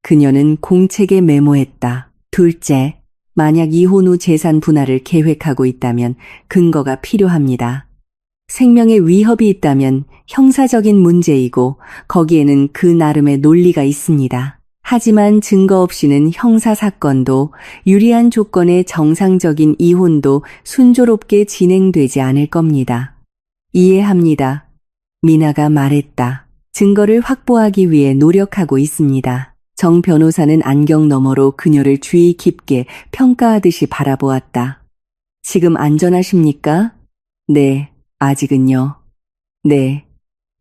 그녀는 공책에 메모했다. 둘째, 만약 이혼 후 재산 분할을 계획하고 있다면 근거가 필요합니다. 생명에 위협이 있다면 형사적인 문제이고 거기에는 그 나름의 논리가 있습니다. 하지만 증거 없이는 형사사건도 유리한 조건의 정상적인 이혼도 순조롭게 진행되지 않을 겁니다. 이해합니다. 미나가 말했다. 증거를 확보하기 위해 노력하고 있습니다. 정 변호사는 안경 너머로 그녀를 주의 깊게 평가하듯이 바라보았다. 지금 안전하십니까? 네, 아직은요. 네,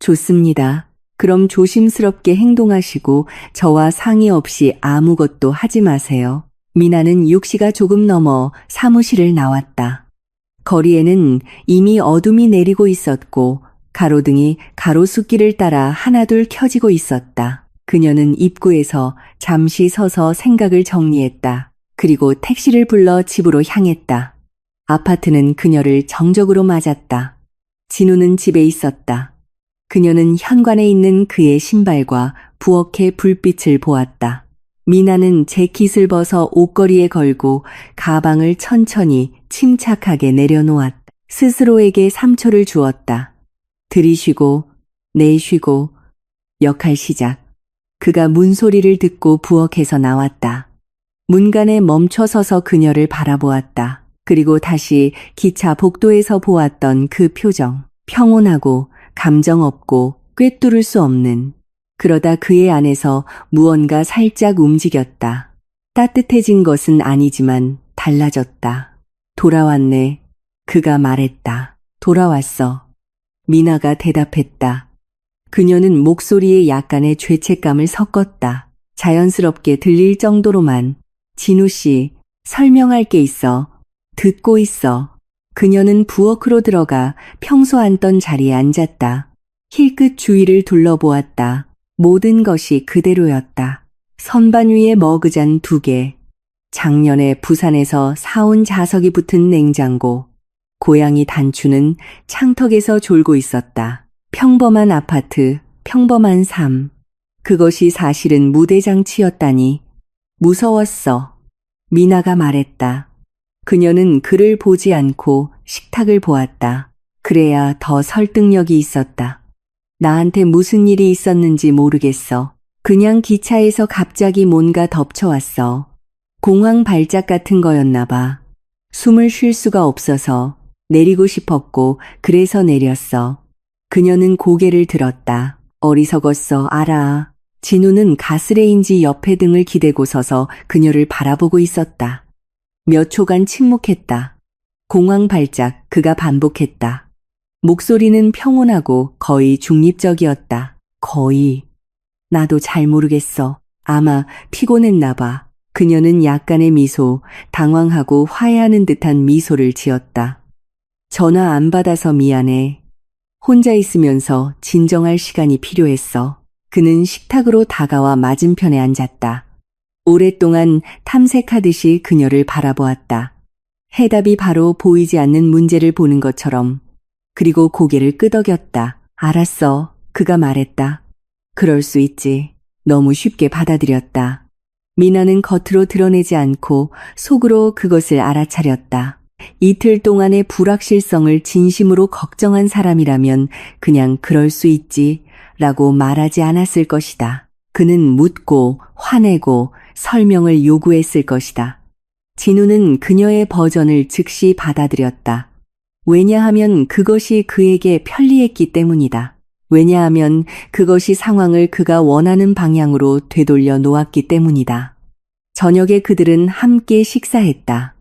좋습니다. 그럼 조심스럽게 행동하시고 저와 상의 없이 아무것도 하지 마세요. 미나는 6시가 조금 넘어 사무실을 나왔다. 거리에는 이미 어둠이 내리고 있었고 가로등이 가로수길을 따라 하나둘 켜지고 있었다. 그녀는 입구에서 잠시 서서 생각을 정리했다. 그리고 택시를 불러 집으로 향했다. 아파트는 그녀를 정적으로 맞았다. 진우는 집에 있었다. 그녀는 현관에 있는 그의 신발과 부엌의 불빛을 보았다. 미나는 재킷을 벗어 옷걸이에 걸고 가방을 천천히 침착하게 내려놓았다. 스스로에게 3초를 주었다. 들이쉬고 내쉬고 역할 시작. 그가 문소리를 듣고 부엌에서 나왔다. 문간에 멈춰서서 그녀를 바라보았다. 그리고 다시 기차 복도에서 보았던 그 표정. 평온하고 감정 없고 꿰뚫을 수 없는. 그러다 그의 안에서 무언가 살짝 움직였다. 따뜻해진 것은 아니지만 달라졌다. 돌아왔네. 그가 말했다. 돌아왔어. 미나가 대답했다. 그녀는 목소리에 약간의 죄책감을 섞었다. 자연스럽게 들릴 정도로만. 진우 씨, 설명할 게 있어. 듣고 있어. 그녀는 부엌으로 들어가 평소 앉던 자리에 앉았다. 힐끗 주위를 둘러보았다. 모든 것이 그대로였다. 선반 위에 머그잔 2개, 작년에 부산에서 사온 자석이 붙은 냉장고, 고양이 단추는 창턱에서 졸고 있었다. 평범한 아파트, 평범한 삶. 그것이 사실은 무대장치였다니. 무서웠어. 미나가 말했다. 그녀는 그를 보지 않고 식탁을 보았다. 그래야 더 설득력이 있었다. 나한테 무슨 일이 있었는지 모르겠어. 그냥 기차에서 갑자기 뭔가 덮쳐왔어. 공황 발작 같은 거였나 봐. 숨을 쉴 수가 없어서 내리고 싶었고 그래서 내렸어. 그녀는 고개를 들었다. 어리석었어, 알아. 진우는 가스레인지 옆에 등을 기대고 서서 그녀를 바라보고 있었다. 몇 초간 침묵했다. 공황 발작, 그가 반복했다. 목소리는 평온하고 거의 중립적이었다. 거의. 나도 잘 모르겠어. 아마 피곤했나 봐. 그녀는 약간의 미소, 당황하고 화해하는 듯한 미소를 지었다. 전화 안 받아서 미안해. 혼자 있으면서 진정할 시간이 필요했어. 그는 식탁으로 다가와 맞은편에 앉았다. 오랫동안 탐색하듯이 그녀를 바라보았다. 해답이 바로 보이지 않는 문제를 보는 것처럼. 그리고 고개를 끄덕였다. 알았어. 그가 말했다. 그럴 수 있지. 너무 쉽게 받아들였다. 미나는 겉으로 드러내지 않고 속으로 그것을 알아차렸다. 이틀 동안의 불확실성을 진심으로 걱정한 사람이라면 그냥 그럴 수 있지 라고 말하지 않았을 것이다. 그는 묻고 화내고 설명을 요구했을 것이다. 진우는 그녀의 버전을 즉시 받아들였다. 왜냐하면 그것이 그에게 편리했기 때문이다. 왜냐하면 그것이 상황을 그가 원하는 방향으로 되돌려 놓았기 때문이다. 저녁에 그들은 함께 식사했다.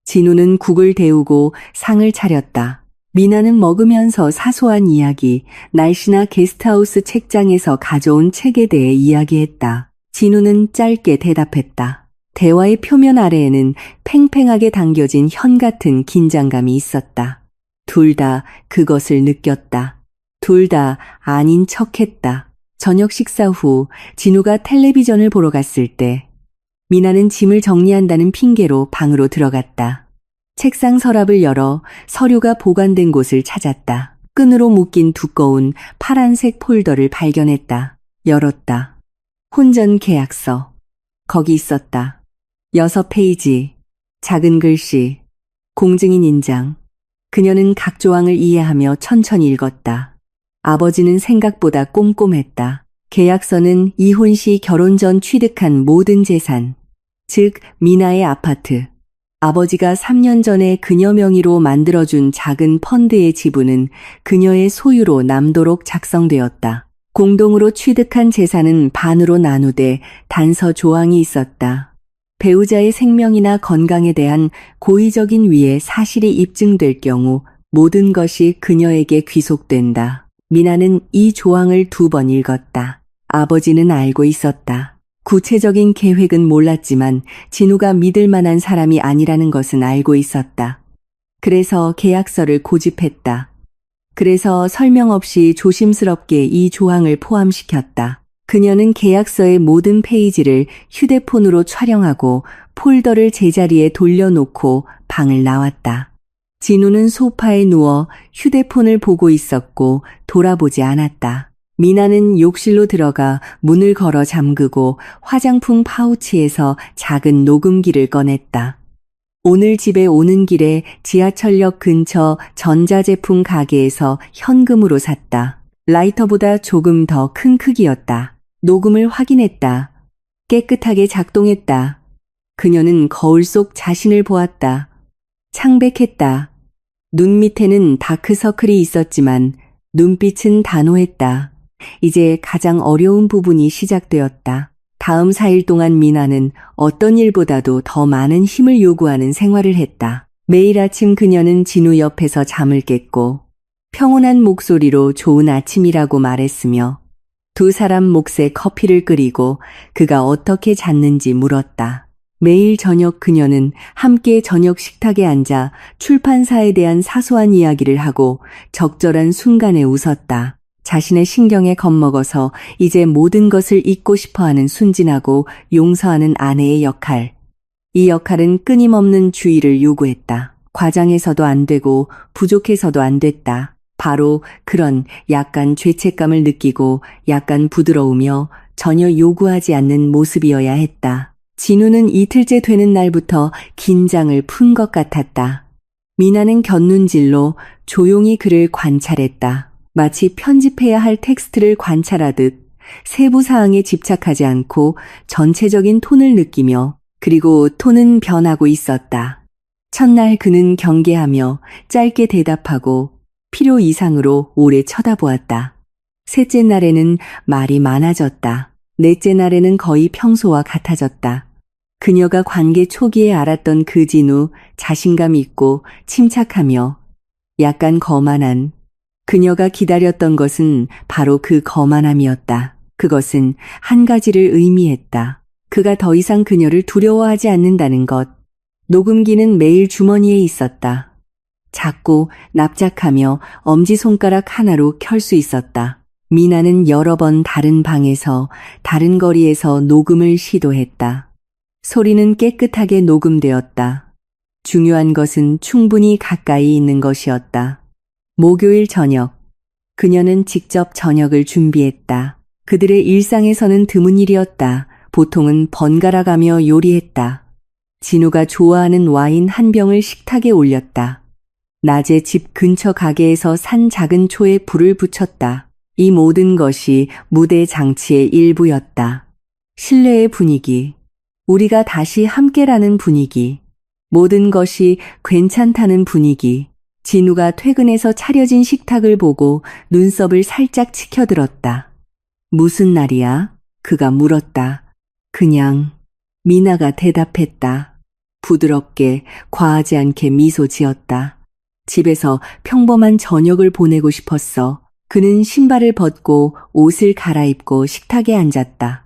진우는 국을 데우고 상을 차렸다. 미나는 먹으면서 사소한 이야기, 날씨나 게스트하우스 책장에서 가져온 책에 대해 이야기했다. 진우는 짧게 대답했다. 대화의 표면 아래에는 팽팽하게 당겨진 현 같은 긴장감이 있었다. 둘 다 그것을 느꼈다. 둘 다 아닌 척했다. 저녁 식사 후 진우가 텔레비전을 보러 갔을 때 미나는 짐을 정리한다는 핑계로 방으로 들어갔다. 책상 서랍을 열어 서류가 보관된 곳을 찾았다. 끈으로 묶인 두꺼운 파란색 폴더를 발견했다. 열었다. 혼전 계약서. 거기 있었다. 6페이지. 작은 글씨. 공증인 인장. 그녀는 각 조항을 이해하며 천천히 읽었다. 아버지는 생각보다 꼼꼼했다. 계약서는 이혼 시 결혼 전 취득한 모든 재산, 즉 미나의 아파트, 아버지가 3년 전에 그녀 명의로 만들어준 작은 펀드의 지분은 그녀의 소유로 남도록 작성되었다. 공동으로 취득한 재산은 반으로 나누되 단서 조항이 있었다. 배우자의 생명이나 건강에 대한 고의적인 위해 사실이 입증될 경우 모든 것이 그녀에게 귀속된다. 미나는 이 조항을 2번 읽었다. 아버지는 알고 있었다. 구체적인 계획은 몰랐지만 진우가 믿을 만한 사람이 아니라는 것은 알고 있었다. 그래서 계약서를 고집했다. 그래서 설명 없이 조심스럽게 이 조항을 포함시켰다. 그녀는 계약서의 모든 페이지를 휴대폰으로 촬영하고 폴더를 제자리에 돌려놓고 방을 나왔다. 진우는 소파에 누워 휴대폰을 보고 있었고 돌아보지 않았다. 미나는 욕실로 들어가 문을 걸어 잠그고 화장품 파우치에서 작은 녹음기를 꺼냈다. 오늘 집에 오는 길에 지하철역 근처 전자제품 가게에서 현금으로 샀다. 라이터보다 조금 더 큰 크기였다. 녹음을 확인했다. 깨끗하게 작동했다. 그녀는 거울 속 자신을 보았다. 창백했다. 눈 밑에는 다크서클이 있었지만 눈빛은 단호했다. 이제 가장 어려운 부분이 시작되었다. 다음 4일 동안 미나는 어떤 일보다도 더 많은 힘을 요구하는 생활을 했다. 매일 아침 그녀는 진우 옆에서 잠을 깼고 평온한 목소리로 좋은 아침이라고 말했으며 두 사람 몫에 커피를 끓이고 그가 어떻게 잤는지 물었다. 매일 저녁 그녀는 함께 저녁 식탁에 앉아 출판사에 대한 사소한 이야기를 하고 적절한 순간에 웃었다. 자신의 신경에 겁먹어서 이제 모든 것을 잊고 싶어하는 순진하고 용서하는 아내의 역할. 이 역할은 끊임없는 주의를 요구했다. 과장해서도 안 되고 부족해서도 안 됐다. 바로 그런 약간 죄책감을 느끼고 약간 부드러우며 전혀 요구하지 않는 모습이어야 했다. 진우는 이틀째 되는 날부터 긴장을 푼 것 같았다. 미나는 곁눈질로 조용히 그를 관찰했다. 마치 편집해야 할 텍스트를 관찰하듯 세부 사항에 집착하지 않고 전체적인 톤을 느끼며 그리고 톤은 변하고 있었다. 첫날 그는 경계하며 짧게 대답하고 필요 이상으로 오래 쳐다보았다. 셋째 날에는 말이 많아졌다. 넷째 날에는 거의 평소와 같아졌다. 그녀가 관계 초기에 알았던 그 진우, 자신감 있고 침착하며 약간 거만한, 그녀가 기다렸던 것은 바로 그 거만함이었다. 그것은 한 가지를 의미했다. 그가 더 이상 그녀를 두려워하지 않는다는 것. 녹음기는 매일 주머니에 있었다. 작고 납작하며 엄지손가락 하나로 켤 수 있었다. 미나는 여러 번 다른 방에서 다른 거리에서 녹음을 시도했다. 소리는 깨끗하게 녹음되었다. 중요한 것은 충분히 가까이 있는 것이었다. 목요일 저녁, 그녀는 직접 저녁을 준비했다. 그들의 일상에서는 드문 일이었다. 보통은 번갈아가며 요리했다. 진우가 좋아하는 와인 한 병을 식탁에 올렸다. 낮에 집 근처 가게에서 산 작은 초에 불을 붙였다. 이 모든 것이 무대 장치의 일부였다. 실내의 분위기, 우리가 다시 함께라는 분위기, 모든 것이 괜찮다는 분위기. 진우가 퇴근해서 차려진 식탁을 보고 눈썹을 살짝 치켜들었다. 무슨 날이야? 그가 물었다. 그냥. 미나가 대답했다. 부드럽게 과하지 않게 미소 지었다. 집에서 평범한 저녁을 보내고 싶었어. 그는 신발을 벗고 옷을 갈아입고 식탁에 앉았다.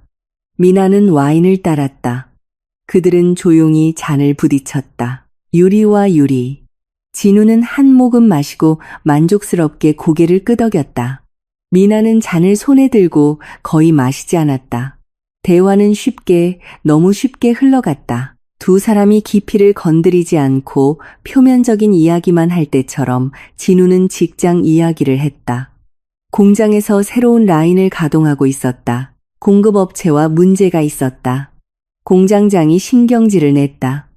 미나는 와인을 따랐다. 그들은 조용히 잔을 부딪혔다. 유리와 유리. 진우는 한 모금 마시고 만족스럽게 고개를 끄덕였다. 미나는 잔을 손에 들고 거의 마시지 않았다. 대화는 쉽게, 너무 쉽게 흘러갔다. 두 사람이 깊이를 건드리지 않고 표면적인 이야기만 할 때처럼 진우는 직장 이야기를 했다. 공장에서 새로운 라인을 가동하고 있었다. 공급업체와 문제가 있었다. 공장장이 신경질을 냈다.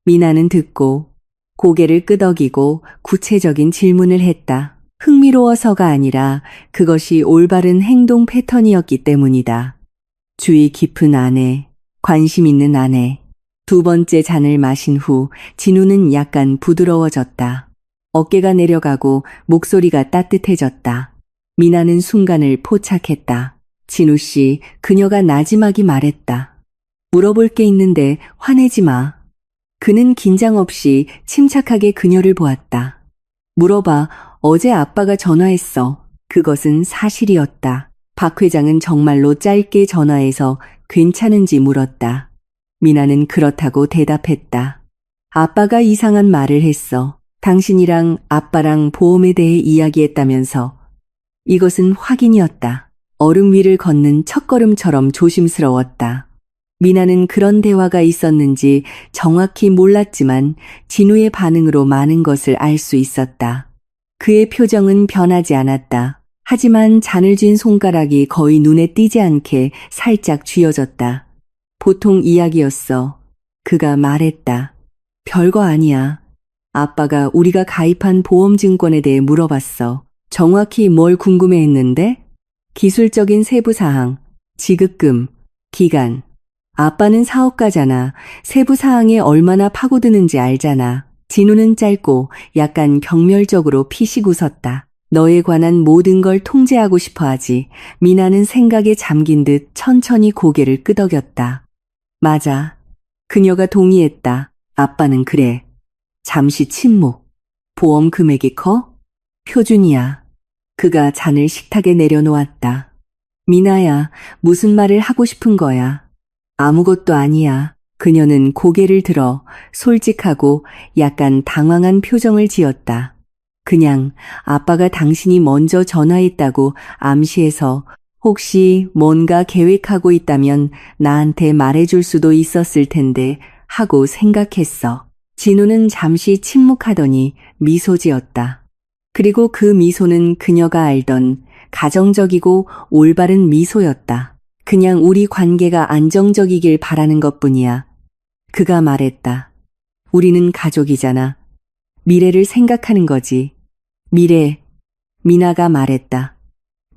미나는 듣고 고개를 끄덕이고 구체적인 질문을 했다. 흥미로워서가 아니라 그것이 올바른 행동 패턴이었기 때문이다. 주의 깊은 아내, 관심 있는 아내. 두 번째 잔을 마신 후 진우는 약간 부드러워졌다. 어깨가 내려가고 목소리가 따뜻해졌다. 미나는 순간을 포착했다. 진우 씨, 그녀가 나지막이 말했다. 물어볼 게 있는데 화내지 마. 그는 긴장 없이 침착하게 그녀를 보았다. 물어봐. 어제 아빠가 전화했어. 그것은 사실이었다. 박 회장은 정말로 짧게 전화해서 괜찮은지 물었다. 미나는 그렇다고 대답했다. 아빠가 이상한 말을 했어. 당신이랑 아빠랑 보험에 대해 이야기했다면서. 이것은 확인이었다. 얼음 위를 걷는 첫걸음처럼 조심스러웠다. 미나는 그런 대화가 있었는지 정확히 몰랐지만 진우의 반응으로 많은 것을 알 수 있었다. 그의 표정은 변하지 않았다. 하지만 잔을 쥔 손가락이 거의 눈에 띄지 않게 살짝 쥐어졌다. 보통 이야기였어. 그가 말했다. 별거 아니야. 아빠가 우리가 가입한 보험증권에 대해 물어봤어. 정확히 뭘 궁금해했는데? 기술적인 세부사항, 지급금, 기간. 아빠는 사업가잖아. 세부사항에 얼마나 파고드는지 알잖아. 진우는 짧고 약간 경멸적으로 피식 웃었다. 너에 관한 모든 걸 통제하고 싶어 하지. 미나는 생각에 잠긴 듯 천천히 고개를 끄덕였다. 맞아. 그녀가 동의했다. 아빠는 그래. 잠시 침묵. 보험 금액이 커? 표준이야. 그가 잔을 식탁에 내려놓았다. 미나야, 무슨 말을 하고 싶은 거야? 아무것도 아니야. 그녀는 고개를 들어 솔직하고 약간 당황한 표정을 지었다. 그냥 아빠가 당신이 먼저 전화했다고 암시해서 혹시 뭔가 계획하고 있다면 나한테 말해줄 수도 있었을 텐데 하고 생각했어. 진우는 잠시 침묵하더니 미소 지었다. 그리고 그 미소는 그녀가 알던 가정적이고 올바른 미소였다. 그냥 우리 관계가 안정적이길 바라는 것뿐이야. 그가 말했다. 우리는 가족이잖아. 미래를 생각하는 거지. 미래, 미나가 말했다.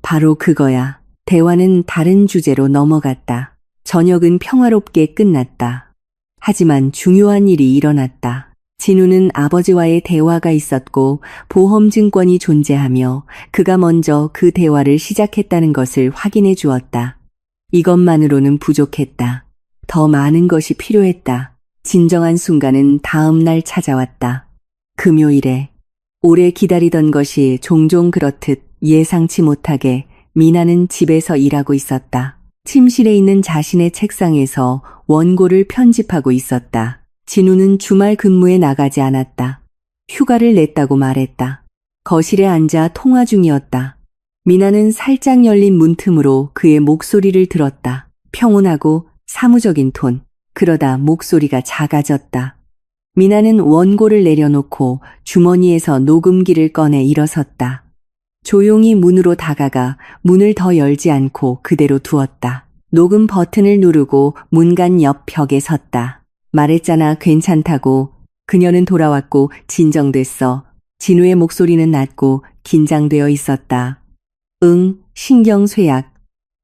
바로 그거야. 대화는 다른 주제로 넘어갔다. 저녁은 평화롭게 끝났다. 하지만 중요한 일이 일어났다. 진우는 아버지와의 대화가 있었고 보험증권이 존재하며 그가 먼저 그 대화를 시작했다는 것을 확인해 주었다. 이것만으로는 부족했다. 더 많은 것이 필요했다. 진정한 순간은 다음 날 찾아왔다. 금요일에 오래 기다리던 것이 종종 그렇듯 예상치 못하게 미나는 집에서 일하고 있었다. 침실에 있는 자신의 책상에서 원고를 편집하고 있었다. 진우는 주말 근무에 나가지 않았다. 휴가를 냈다고 말했다. 거실에 앉아 통화 중이었다. 미나는 살짝 열린 문틈으로 그의 목소리를 들었다. 평온하고 사무적인 톤. 그러다 목소리가 작아졌다. 미나는 원고를 내려놓고 주머니에서 녹음기를 꺼내 일어섰다. 조용히 문으로 다가가 문을 더 열지 않고 그대로 두었다. 녹음 버튼을 누르고 문간 옆 벽에 섰다. 말했잖아, 괜찮다고. 그녀는 돌아왔고 진정됐어. 진우의 목소리는 낮고 긴장되어 있었다. 응, 신경쇠약.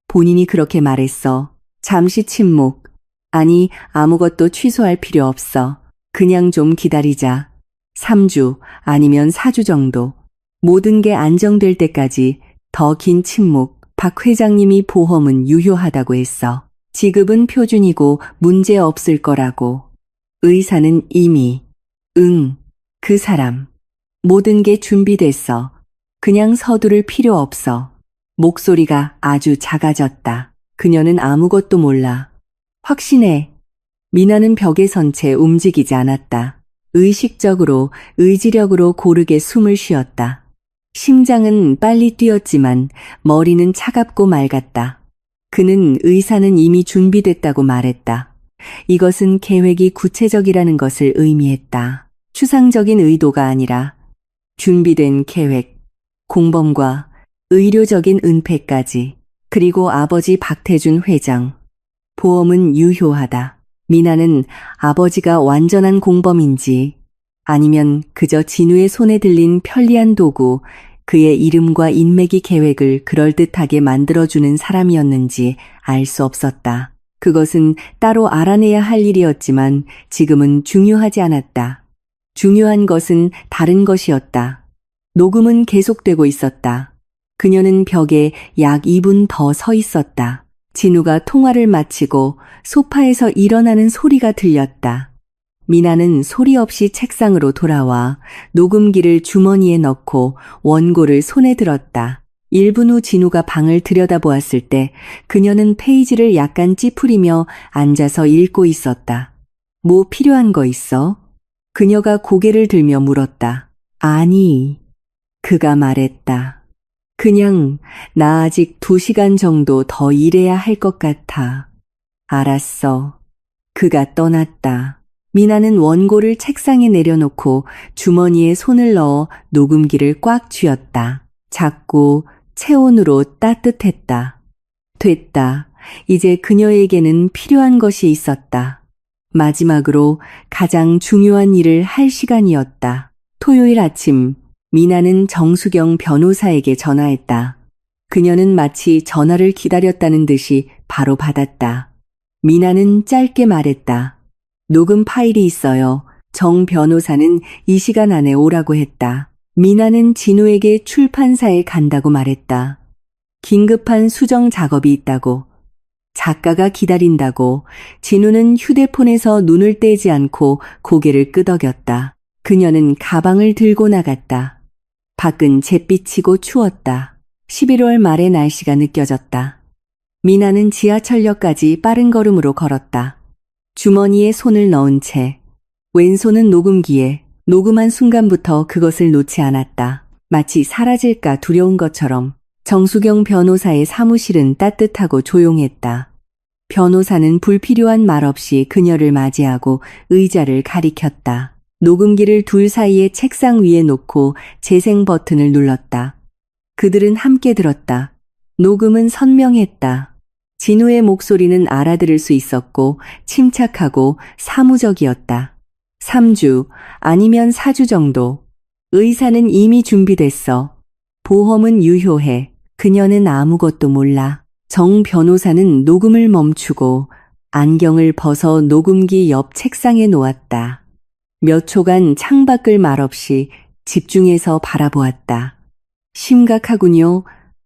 본인이 그렇게 말했어. 잠시 침묵. 아니, 아무것도 취소할 필요 없어. 그냥 좀 기다리자. 3주 아니면 4주 정도. 모든 게 안정될 때까지. 더 긴 침묵. 박 회장님이 보험은 유효하다고 했어. 지급은 표준이고 문제 없을 거라고. 의사는 이미. 응, 그 사람. 모든 게 준비됐어. 그냥 서두를 필요 없어. 목소리가 아주 작아졌다. 그녀는 아무것도 몰라. 확신해. 미나는 벽에 선 채 움직이지 않았다. 의식적으로, 의지력으로 고르게 숨을 쉬었다. 심장은 빨리 뛰었지만 머리는 차갑고 맑았다. 그는 의사는 이미 준비됐다고 말했다. 이것은 계획이 구체적이라는 것을 의미했다. 추상적인 의도가 아니라 준비된 계획, 공범과 의료적인 은폐까지. 그리고 아버지 박태준 회장. 보험은 유효하다. 미나는 아버지가 완전한 공범인지 아니면 그저 진우의 손에 들린 편리한 도구, 그의 이름과 인맥이 계획을 그럴듯하게 만들어주는 사람이었는지 알 수 없었다. 그것은 따로 알아내야 할 일이었지만 지금은 중요하지 않았다. 중요한 것은 다른 것이었다. 녹음은 계속되고 있었다. 그녀는 벽에 약 2분 더 서 있었다. 진우가 통화를 마치고 소파에서 일어나는 소리가 들렸다. 미나는 소리 없이 책상으로 돌아와 녹음기를 주머니에 넣고 원고를 손에 들었다. 1분 후 진우가 방을 들여다보았을 때 그녀는 페이지를 약간 찌푸리며 앉아서 읽고 있었다. 뭐 필요한 거 있어? 그녀가 고개를 들며 물었다. 아니, 그가 말했다. 그냥 나 아직 2시간 정도 더 일해야 할 것 같아. 알았어. 그가 떠났다. 미나는 원고를 책상에 내려놓고 주머니에 손을 넣어 녹음기를 꽉 쥐었다. 작고 체온으로 따뜻했다. 됐다. 이제 그녀에게는 필요한 것이 있었다. 마지막으로 가장 중요한 일을 할 시간이었다. 토요일 아침 미나는 정수경 변호사에게 전화했다. 그녀는 마치 전화를 기다렸다는 듯이 바로 받았다. 미나는 짧게 말했다. 녹음 파일이 있어요. 정 변호사는 이 시간 안에 오라고 했다. 미나는 진우에게 출판사에 간다고 말했다. 긴급한 수정 작업이 있다고. 작가가 기다린다고. 진우는 휴대폰에서 눈을 떼지 않고 고개를 끄덕였다. 그녀는 가방을 들고 나갔다. 밖은 잿빛이고 추웠다. 11월 말의 날씨가 느껴졌다. 미나는 지하철역까지 빠른 걸음으로 걸었다. 주머니에 손을 넣은 채 왼손은 녹음기에 녹음한 순간부터 그것을 놓지 않았다. 마치 사라질까 두려운 것처럼. 정수경 변호사의 사무실은 따뜻하고 조용했다. 변호사는 불필요한 말 없이 그녀를 맞이하고 의자를 가리켰다. 녹음기를 둘 사이의 책상 위에 놓고 재생 버튼을 눌렀다. 그들은 함께 들었다. 녹음은 선명했다. 진우의 목소리는 알아들을 수 있었고 침착하고 사무적이었다. 3주 아니면 4주 정도. 의사는 이미 준비됐어. 보험은 유효해. 그녀는 아무것도 몰라. 정 변호사는 녹음을 멈추고 안경을 벗어 녹음기 옆 책상에 놓았다. 몇 초간 창밖을 말없이 집중해서 바라보았다. 심각하군요.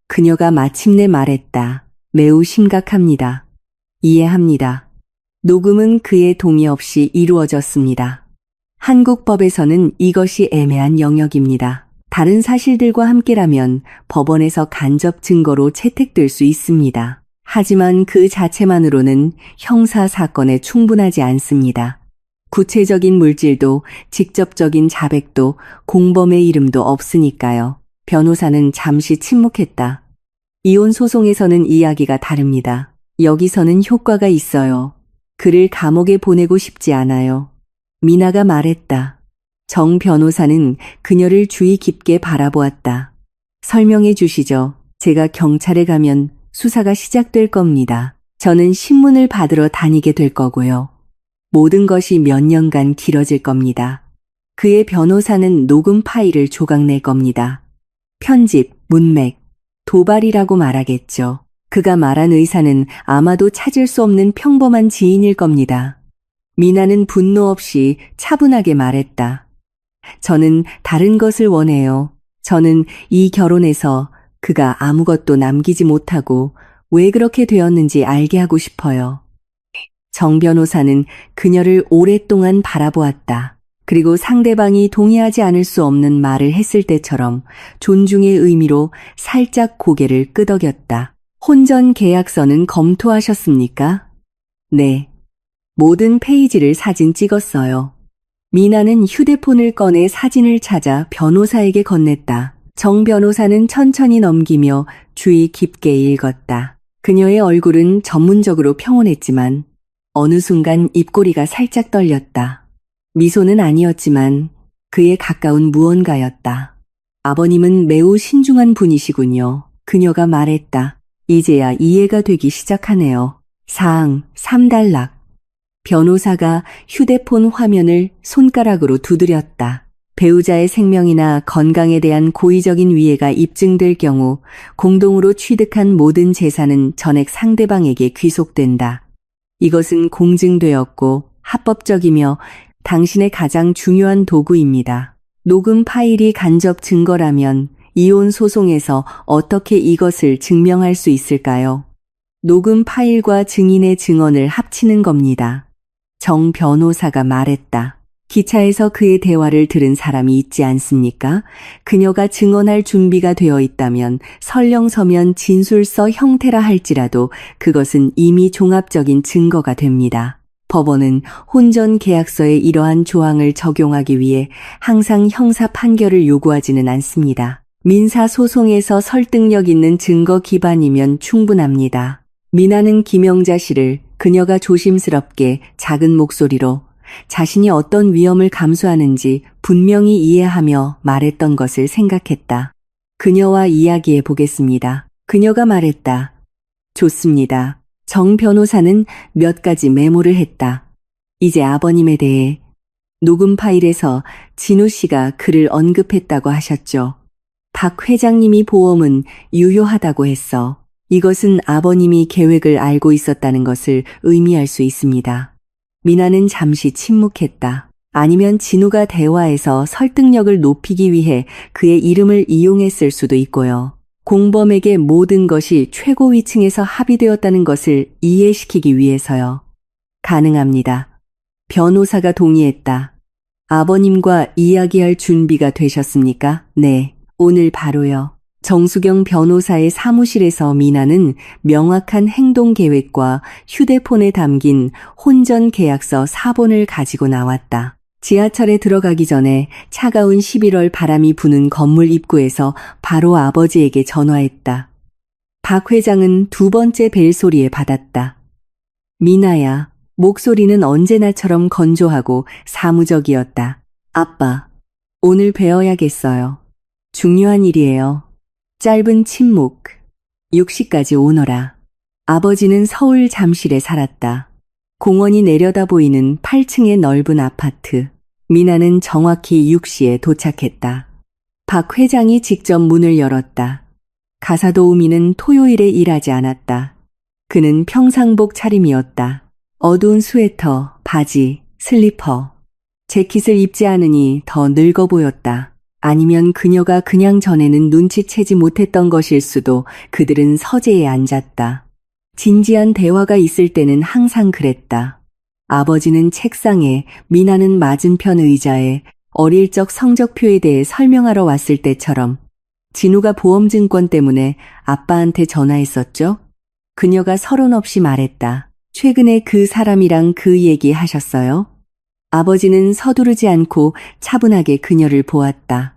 그녀가 마침내 말했다. 매우 심각합니다. 이해합니다. 녹음은 그의 동의 없이 이루어졌습니다. 한국 법에서는 이것이 애매한 영역입니다. 다른 사실들과 함께라면 법원에서 간접 증거로 채택될 수 있습니다. 하지만 그 자체만으로는 형사 사건에 충분하지 않습니다. 구체적인 물질도 직접적인 자백도 공범의 이름도 없으니까요. 변호사는 잠시 침묵했다. 이혼 소송에서는 이야기가 다릅니다. 여기서는 효과가 있어요. 그를 감옥에 보내고 싶지 않아요. 미나가 말했다. 정 변호사는 그녀를 주의 깊게 바라보았다. 설명해 주시죠. 제가 경찰에 가면 수사가 시작될 겁니다. 저는 신문을 받으러 다니게 될 거고요. 모든 것이 몇 년간 길어질 겁니다. 그의 변호사는 녹음 파일을 조각낼 겁니다. 편집, 문맥, 도발이라고 말하겠죠. 그가 말한 의사는 아마도 찾을 수 없는 평범한 지인일 겁니다. 미나는 분노 없이 차분하게 말했다. 저는 다른 것을 원해요. 저는 이 결혼에서 그가 아무것도 남기지 못하고 왜 그렇게 되었는지 알게 하고 싶어요. 정 변호사는 그녀를 오랫동안 바라보았다. 그리고 상대방이 동의하지 않을 수 없는 말을 했을 때처럼 존중의 의미로 살짝 고개를 끄덕였다. 혼전 계약서는 검토하셨습니까? 네. 모든 페이지를 사진 찍었어요. 미나는 휴대폰을 꺼내 사진을 찾아 변호사에게 건넸다. 정 변호사는 천천히 넘기며 주의 깊게 읽었다. 그녀의 얼굴은 전문적으로 평온했지만 어느 순간 입꼬리가 살짝 떨렸다. 미소는 아니었지만 그의 가까운 무언가였다. 아버님은 매우 신중한 분이시군요. 그녀가 말했다. 이제야 이해가 되기 시작하네요. 사항 3단락. 변호사가 휴대폰 화면을 손가락으로 두드렸다. 배우자의 생명이나 건강에 대한 고의적인 위해가 입증될 경우 공동으로 취득한 모든 재산은 전액 상대방에게 귀속된다. 이것은 공증되었고 합법적이며 당신의 가장 중요한 도구입니다. 녹음 파일이 간접 증거라면 이혼 소송에서 어떻게 이것을 증명할 수 있을까요? 녹음 파일과 증인의 증언을 합치는 겁니다. 정 변호사가 말했다. 기차에서 그의 대화를 들은 사람이 있지 않습니까? 그녀가 증언할 준비가 되어 있다면 설령서면 진술서 형태라 할지라도 그것은 이미 종합적인 증거가 됩니다. 법원은 혼전 계약서에 이러한 조항을 적용하기 위해 항상 형사 판결을 요구하지는 않습니다. 민사 소송에서 설득력 있는 증거 기반이면 충분합니다. 미나는 김영자 씨를 그녀가 조심스럽게 작은 목소리로 자신이 어떤 위험을 감수하는지 분명히 이해하며 말했던 것을 생각했다. 그녀와 이야기해 보겠습니다. 그녀가 말했다. 좋습니다. 정 변호사는 몇 가지 메모를 했다. 이제 아버님에 대해 녹음 파일에서 진우 씨가 그를 언급했다고 하셨죠. 박 회장님이 보험은 유효하다고 했어. 이것은 아버님이 계획을 알고 있었다는 것을 의미할 수 있습니다. 미나는 잠시 침묵했다. 아니면 진우가 대화에서 설득력을 높이기 위해 그의 이름을 이용했을 수도 있고요. 공범에게 모든 것이 최고위층에서 합의되었다는 것을 이해시키기 위해서요. 가능합니다. 변호사가 동의했다. 아버님과 이야기할 준비가 되셨습니까? 네, 오늘 바로요. 정수경 변호사의 사무실에서 미나는 명확한 행동 계획과 휴대폰에 담긴 혼전 계약서 4본을 가지고 나왔다. 지하철에 들어가기 전에 차가운 11월 바람이 부는 건물 입구에서 바로 아버지에게 전화했다. 박 회장은 두 번째 벨소리에 받았다. 미나야, 목소리는 언제나처럼 건조하고 사무적이었다. 아빠, 오늘 뵈어야겠어요. 중요한 일이에요. 짧은 침묵. 6시까지 오너라. 아버지는 서울 잠실에 살았다. 공원이 내려다 보이는 8층의 넓은 아파트. 미나는 정확히 6시에 도착했다. 박 회장이 직접 문을 열었다. 가사도우미는 토요일에 일하지 않았다. 그는 평상복 차림이었다. 어두운 스웨터, 바지, 슬리퍼. 재킷을 입지 않으니 더 늙어 보였다. 아니면 그녀가 그냥 전에는 눈치채지 못했던 것일 수도. 그들은 서재에 앉았다. 진지한 대화가 있을 때는 항상 그랬다. 아버지는 책상에, 미나는 맞은편 의자에 어릴 적 성적표에 대해 설명하러 왔을 때처럼. 진우가 보험증권 때문에 아빠한테 전화했었죠? 그녀가 서론 없이 말했다. 최근에 그 사람이랑 그 얘기 하셨어요? 아버지는 서두르지 않고 차분하게 그녀를 보았다.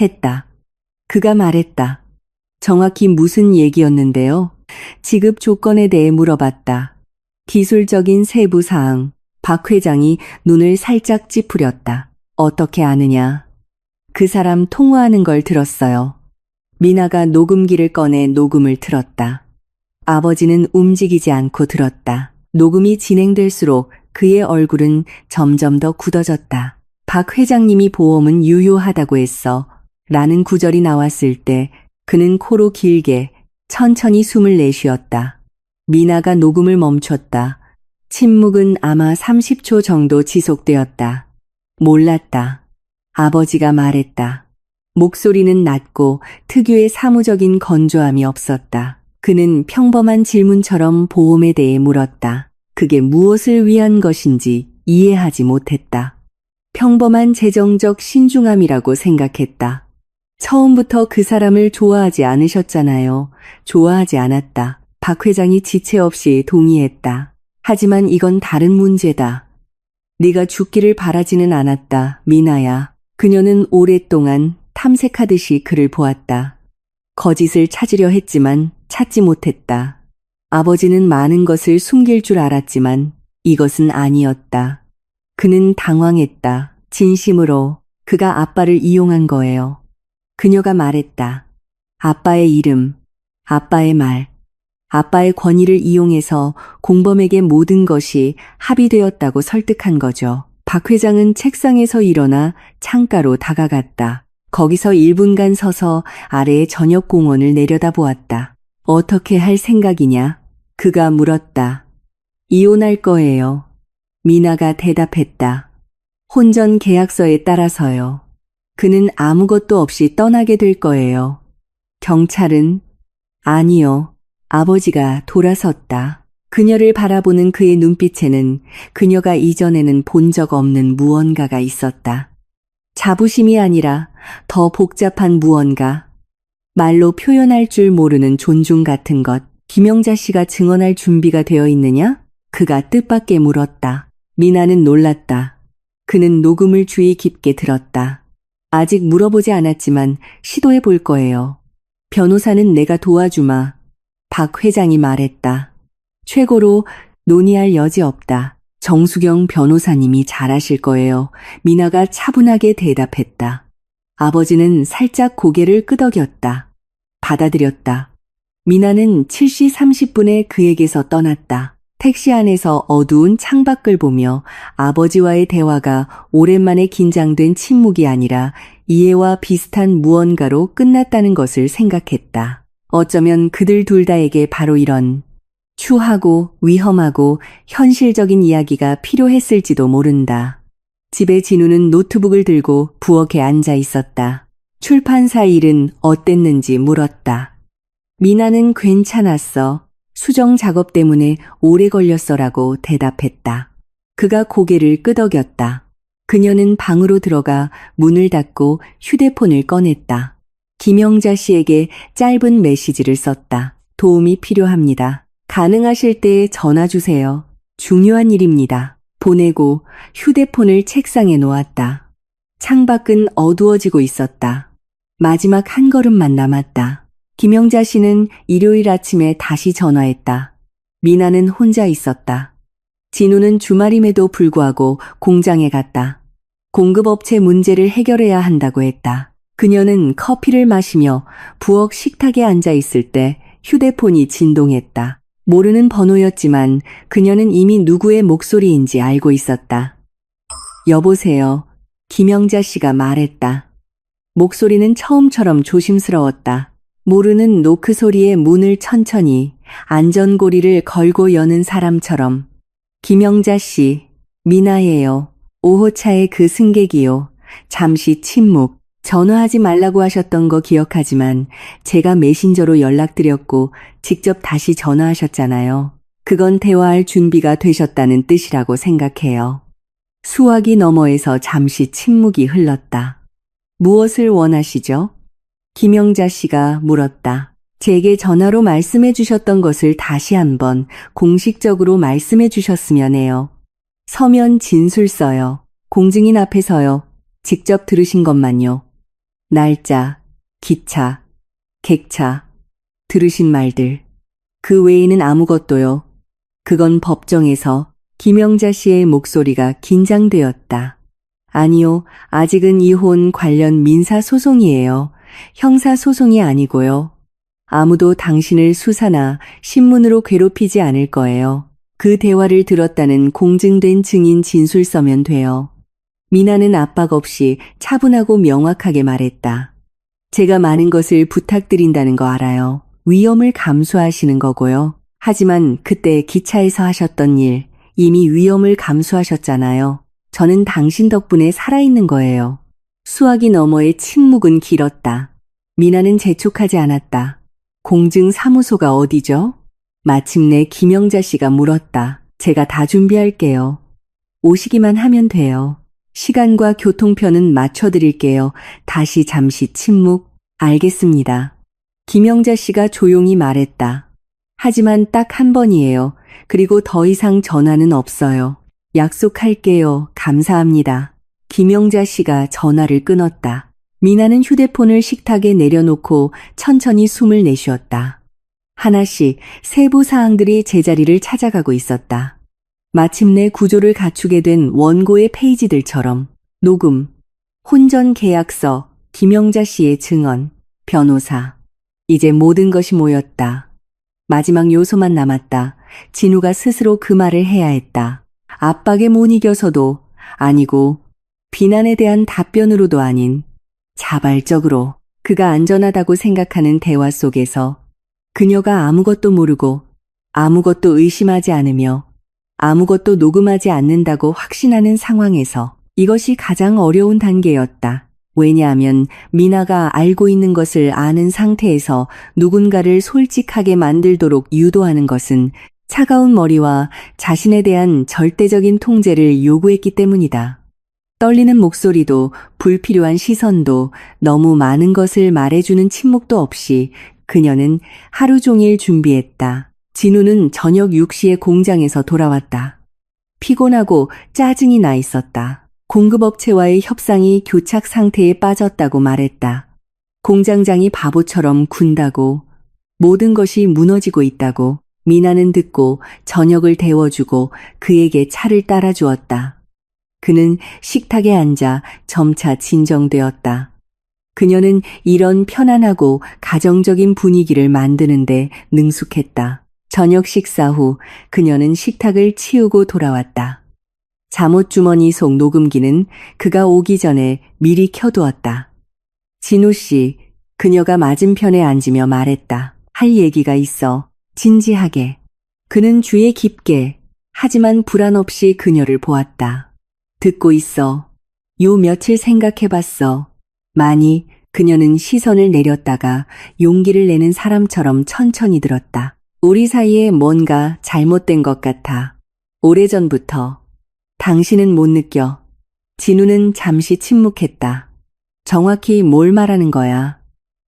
했다. 그가 말했다. 정확히 무슨 얘기였는데요? 지급 조건에 대해 물어봤다. 기술적인 세부 사항. 박 회장이 눈을 살짝 찌푸렸다. 어떻게 아느냐? 그 사람 통화하는 걸 들었어요. 미나가 녹음기를 꺼내 녹음을 틀었다. 아버지는 움직이지 않고 들었다. 녹음이 진행될수록 그의 얼굴은 점점 더 굳어졌다. 박 회장님이 보험은 유효하다고 했어. 라는 구절이 나왔을 때 그는 코로 길게 천천히 숨을 내쉬었다. 미나가 녹음을 멈췄다. 침묵은 아마 30초 정도 지속되었다. 몰랐다. 아버지가 말했다. 목소리는 낮고 특유의 사무적인 건조함이 없었다. 그는 평범한 질문처럼 보험에 대해 물었다. 그게 무엇을 위한 것인지 이해하지 못했다. 평범한 재정적 신중함이라고 생각했다. 처음부터 그 사람을 좋아하지 않으셨잖아요. 좋아하지 않았다. 박 회장이 지체 없이 동의했다. 하지만 이건 다른 문제다. 네가 죽기를 바라지는 않았다, 미나야. 그녀는 오랫동안 탐색하듯이 그를 보았다. 거짓을 찾으려 했지만 찾지 못했다. 아버지는 많은 것을 숨길 줄 알았지만 이것은 아니었다. 그는 당황했다. 진심으로 그가 아빠를 이용한 거예요. 그녀가 말했다. 아빠의 이름, 아빠의 말, 아빠의 권위를 이용해서 공범에게 모든 것이 합의되었다고 설득한 거죠. 박 회장은 책상에서 일어나 창가로 다가갔다. 거기서 1분간 서서 아래의 저녁 공원을 내려다보았다. 어떻게 할 생각이냐? 그가 물었다. 이혼할 거예요. 미나가 대답했다. 혼전 계약서에 따라서요. 그는 아무것도 없이 떠나게 될 거예요. 경찰은? 아니요. 아버지가 돌아섰다. 그녀를 바라보는 그의 눈빛에는 그녀가 이전에는 본 적 없는 무언가가 있었다. 자부심이 아니라 더 복잡한 무언가. 말로 표현할 줄 모르는 존중 같은 것. 김영자 씨가 증언할 준비가 되어 있느냐? 그가 뜻밖의 물었다. 미나는 놀랐다. 그는 녹음을 주의 깊게 들었다. 아직 물어보지 않았지만 시도해 볼 거예요. 변호사는 내가 도와주마. 박 회장이 말했다. 최고로 논의할 여지 없다. 정수경 변호사님이 잘하실 거예요. 미나가 차분하게 대답했다. 아버지는 살짝 고개를 끄덕였다. 받아들였다. 미나는 7시 30분에 그에게서 떠났다. 택시 안에서 어두운 창밖을 보며 아버지와의 대화가 오랜만에 긴장된 침묵이 아니라 이해와 비슷한 무언가로 끝났다는 것을 생각했다. 어쩌면 그들 둘 다에게 바로 이런 추하고 위험하고 현실적인 이야기가 필요했을지도 모른다. 집에 진우는 노트북을 들고 부엌에 앉아 있었다. 출판사 일은 어땠는지 물었다. 미나는 괜찮았어. 수정 작업 때문에 오래 걸렸어라고 대답했다. 그가 고개를 끄덕였다. 그녀는 방으로 들어가 문을 닫고 휴대폰을 꺼냈다. 김영자 씨에게 짧은 메시지를 썼다. 도움이 필요합니다. 가능하실 때 전화 주세요. 중요한 일입니다. 보내고 휴대폰을 책상에 놓았다. 창밖은 어두워지고 있었다. 마지막 한 걸음만 남았다. 김영자 씨는 일요일 아침에 다시 전화했다. 미나는 혼자 있었다. 진우는 주말임에도 불구하고 공장에 갔다. 공급업체 문제를 해결해야 한다고 했다. 그녀는 커피를 마시며 부엌 식탁에 앉아 있을 때 휴대폰이 진동했다. 모르는 번호였지만 그녀는 이미 누구의 목소리인지 알고 있었다. 여보세요. 김영자 씨가 말했다. 목소리는 처음처럼 조심스러웠다. 모르는 노크 소리에 문을 천천히 안전고리를 걸고 여는 사람처럼. 김영자 씨, 미나예요. 5호차의 그 승객이요. 잠시 침묵. 전화하지 말라고 하셨던 거 기억하지만 제가 메신저로 연락드렸고 직접 다시 전화하셨잖아요. 그건 대화할 준비가 되셨다는 뜻이라고 생각해요. 수화기 너머에서 잠시 침묵이 흘렀다. 무엇을 원하시죠? 김영자 씨가 물었다. 제게 전화로 말씀해 주셨던 것을 다시 한번 공식적으로 말씀해 주셨으면 해요. 서면 진술서요. 공증인 앞에서요. 직접 들으신 것만요. 날짜, 기차, 객차, 들으신 말들. 그 외에는 아무것도요. 그건 법정에서 김영자 씨의 목소리가 긴장되었다. 아니요, 아직은 이혼 관련 민사소송이에요. 형사소송이 아니고요. 아무도 당신을 수사나 신문으로 괴롭히지 않을 거예요. 그 대화를 들었다는 공증된 증인 진술서면 돼요. 미나는 압박 없이 차분하고 명확하게 말했다. 제가 많은 것을 부탁드린다는 거 알아요. 위험을 감수하시는 거고요. 하지만 그때 기차에서 하셨던 일, 이미 위험을 감수하셨잖아요. 저는 당신 덕분에 살아있는 거예요. 수화기 너머의 침묵은 길었다. 미나는 재촉하지 않았다. 공증사무소가 어디죠? 마침내 김영자 씨가 물었다. 제가 다 준비할게요. 오시기만 하면 돼요. 시간과 교통편은 맞춰드릴게요. 다시 잠시 침묵. 알겠습니다. 김영자 씨가 조용히 말했다. 하지만 딱 한 번이에요. 그리고 더 이상 전화는 없어요. 약속할게요. 감사합니다. 김영자 씨가 전화를 끊었다. 미나는 휴대폰을 식탁에 내려놓고 천천히 숨을 내쉬었다. 하나씩 세부 사항들이 제자리를 찾아가고 있었다. 마침내 구조를 갖추게 된 원고의 페이지들처럼 녹음, 혼전 계약서, 김영자 씨의 증언, 변호사. 이제 모든 것이 모였다. 마지막 요소만 남았다. 진우가 스스로 그 말을 해야 했다. 압박에 못 이겨서도 아니고 비난에 대한 답변으로도 아닌 자발적으로 그가 안전하다고 생각하는 대화 속에서 그녀가 아무것도 모르고 아무것도 의심하지 않으며 아무것도 녹음하지 않는다고 확신하는 상황에서 이것이 가장 어려운 단계였다. 왜냐하면 미나가 알고 있는 것을 아는 상태에서 누군가를 솔직하게 만들도록 유도하는 것은 차가운 머리와 자신에 대한 절대적인 통제를 요구했기 때문이다. 떨리는 목소리도 불필요한 시선도 너무 많은 것을 말해주는 침묵도 없이 그녀는 하루 종일 준비했다. 진우는 저녁 6시에 공장에서 돌아왔다. 피곤하고 짜증이 나 있었다. 공급업체와의 협상이 교착 상태에 빠졌다고 말했다. 공장장이 바보처럼 군다고, 모든 것이 무너지고 있다고. 미나는 듣고 저녁을 데워주고 그에게 차를 따라주었다. 그는 식탁에 앉아 점차 진정되었다. 그녀는 이런 편안하고 가정적인 분위기를 만드는데 능숙했다. 저녁 식사 후 그녀는 식탁을 치우고 돌아왔다. 잠옷주머니 속 녹음기는 그가 오기 전에 미리 켜두었다. 진우 씨, 그녀가 맞은편에 앉으며 말했다. 할 얘기가 있어. 진지하게. 그는 주의 깊게, 하지만 불안 없이 그녀를 보았다. 듣고 있어. 요 며칠 생각해봤어. 많이. 그녀는 시선을 내렸다가 용기를 내는 사람처럼 천천히 들었다. 우리 사이에 뭔가 잘못된 것 같아. 오래전부터. 당신은 못 느껴. 진우는 잠시 침묵했다. 정확히 뭘 말하는 거야?